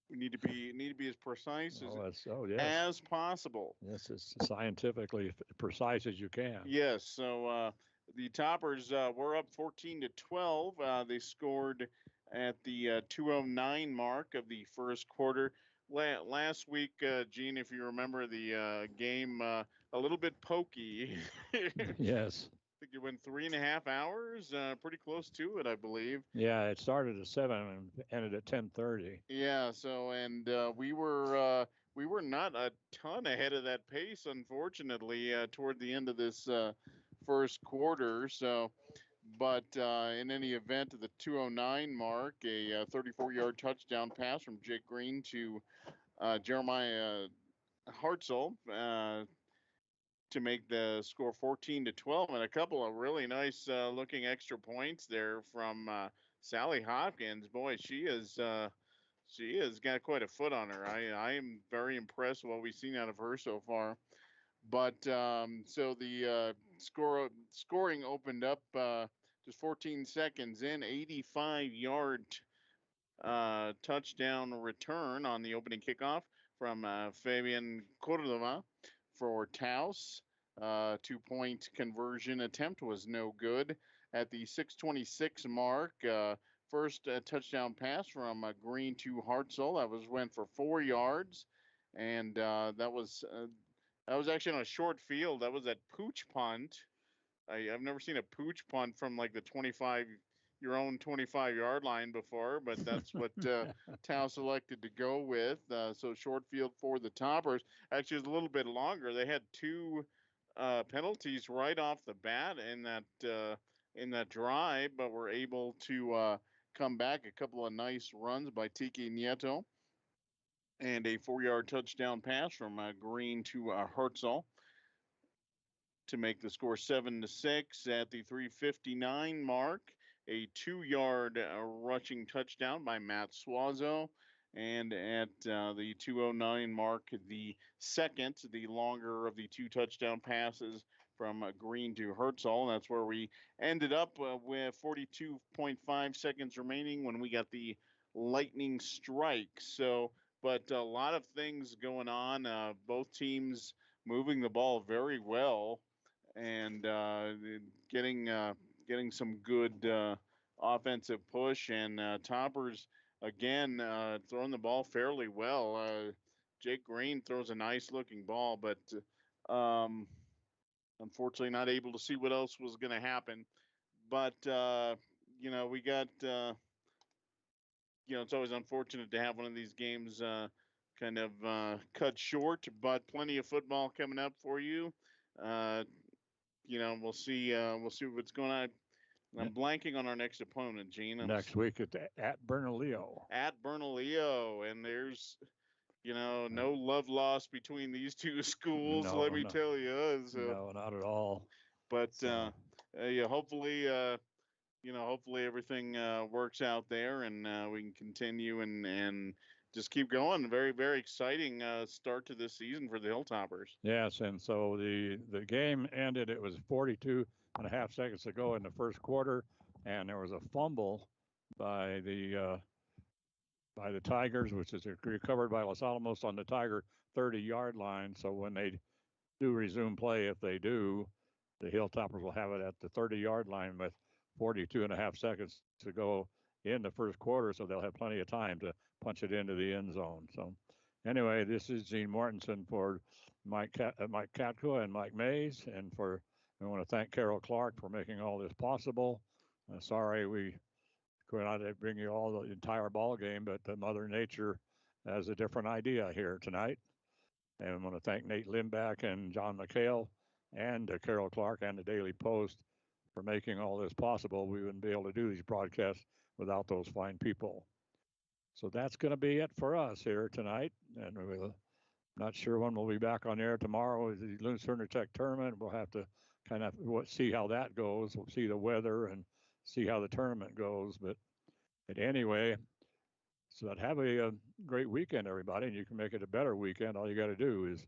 We need to be as precise as possible. Yes, as scientifically precise as you can. Yes. So the Toppers were up 14-12. They scored at the 2:09 mark of the first quarter. Last week, Gene, if you remember the game, a little bit pokey. Yes. I think it went 3.5 hours, pretty close to it, I believe. Yeah, it started at 7 and ended at 10:30. Yeah. So, and we were not a ton ahead of that pace, unfortunately, toward the end of this first quarter. So, but in any event, at the 2:09 mark, a 34-yard touchdown pass from Jake Green to Jeremiah Hartzell to make the score 14-12, and a couple of really nice looking extra points there from Sally Hopkins. Boy, she has got quite a foot on her. I am very impressed with what we've seen out of her so far. But so the scoring opened up just 14 seconds in, 85-yard touchdown return on the opening kickoff from Fabian Cordova for Taos. 2-point conversion attempt was no good. At the 6:26 mark, first touchdown pass from Green to Hartzell. That went for 4 yards, and that was actually on a short field. That was that pooch punt. I've never seen a pooch punt from like your own 25-yard line before, but that's what Taos selected to go with. So short field for the Toppers. Actually, it was a little bit longer. They had 2 penalties right off the bat in that drive, but were able to come back. A couple of nice runs by Tiki Nieto and a 4-yard touchdown pass from Green to Hartzell to make the score 7-6. At the 3:59 mark, a 2-yard rushing touchdown by Matt Suazo. And at the 2:09 mark, the longer of the 2 touchdown passes from Green to Hartzell. And that's where we ended up with 42.5 seconds remaining when we got the lightning strike. So, but a lot of things going on. Both teams moving the ball very well and getting some good offensive push, and Toppers again throwing the ball fairly well. Jake Green throws a nice looking ball, but um, unfortunately not able to see what else was going to happen. But we got it's always unfortunate to have one of these games kind of cut short, but plenty of football coming up for you. We'll see what's going on. I'm blanking on our next opponent, Gene. Next week at Bernalillo. At Bernalillo, and there's no love lost between these two schools. No, let me tell you. So, no, not at all. But hopefully, hopefully everything works out there, and we can continue and just keep going. Very, very exciting start to this season for the Hilltoppers. Yes, and so the game ended. It was 42.5 seconds to go in the first quarter, and there was a fumble by the Tigers, which is recovered by Los Alamos on the Tiger 30-yard line. So when they do resume play, if they do, the Hilltoppers will have it at the 30-yard line with 42.5 seconds to go in the first quarter, so they'll have plenty of time to punch it into the end zone. So anyway, this is Gene Mortensen for Mike Katko and Mike Mays, and I want to thank Carol Clark for making all this possible. Sorry we could not bring you all the entire ball game, but Mother Nature has a different idea here tonight. And I want to thank Nate Limback and John McHale and Carol Clark and the Daily Post for making all this possible. We wouldn't be able to do these broadcasts without those fine people. So that's going to be it for us here tonight. And we're not sure when we'll be back on air tomorrow is the Lucerne Tech tournament. We'll have to kind of see how that goes. We'll see the weather and see how the tournament goes. But anyway, so have a great weekend, everybody, and you can make it a better weekend. All you got to do is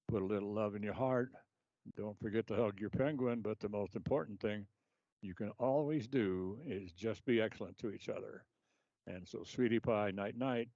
put a little love in your heart. Don't forget to hug your penguin, but the most important thing you can always do is just be excellent to each other. And so, sweetie pie, night, night.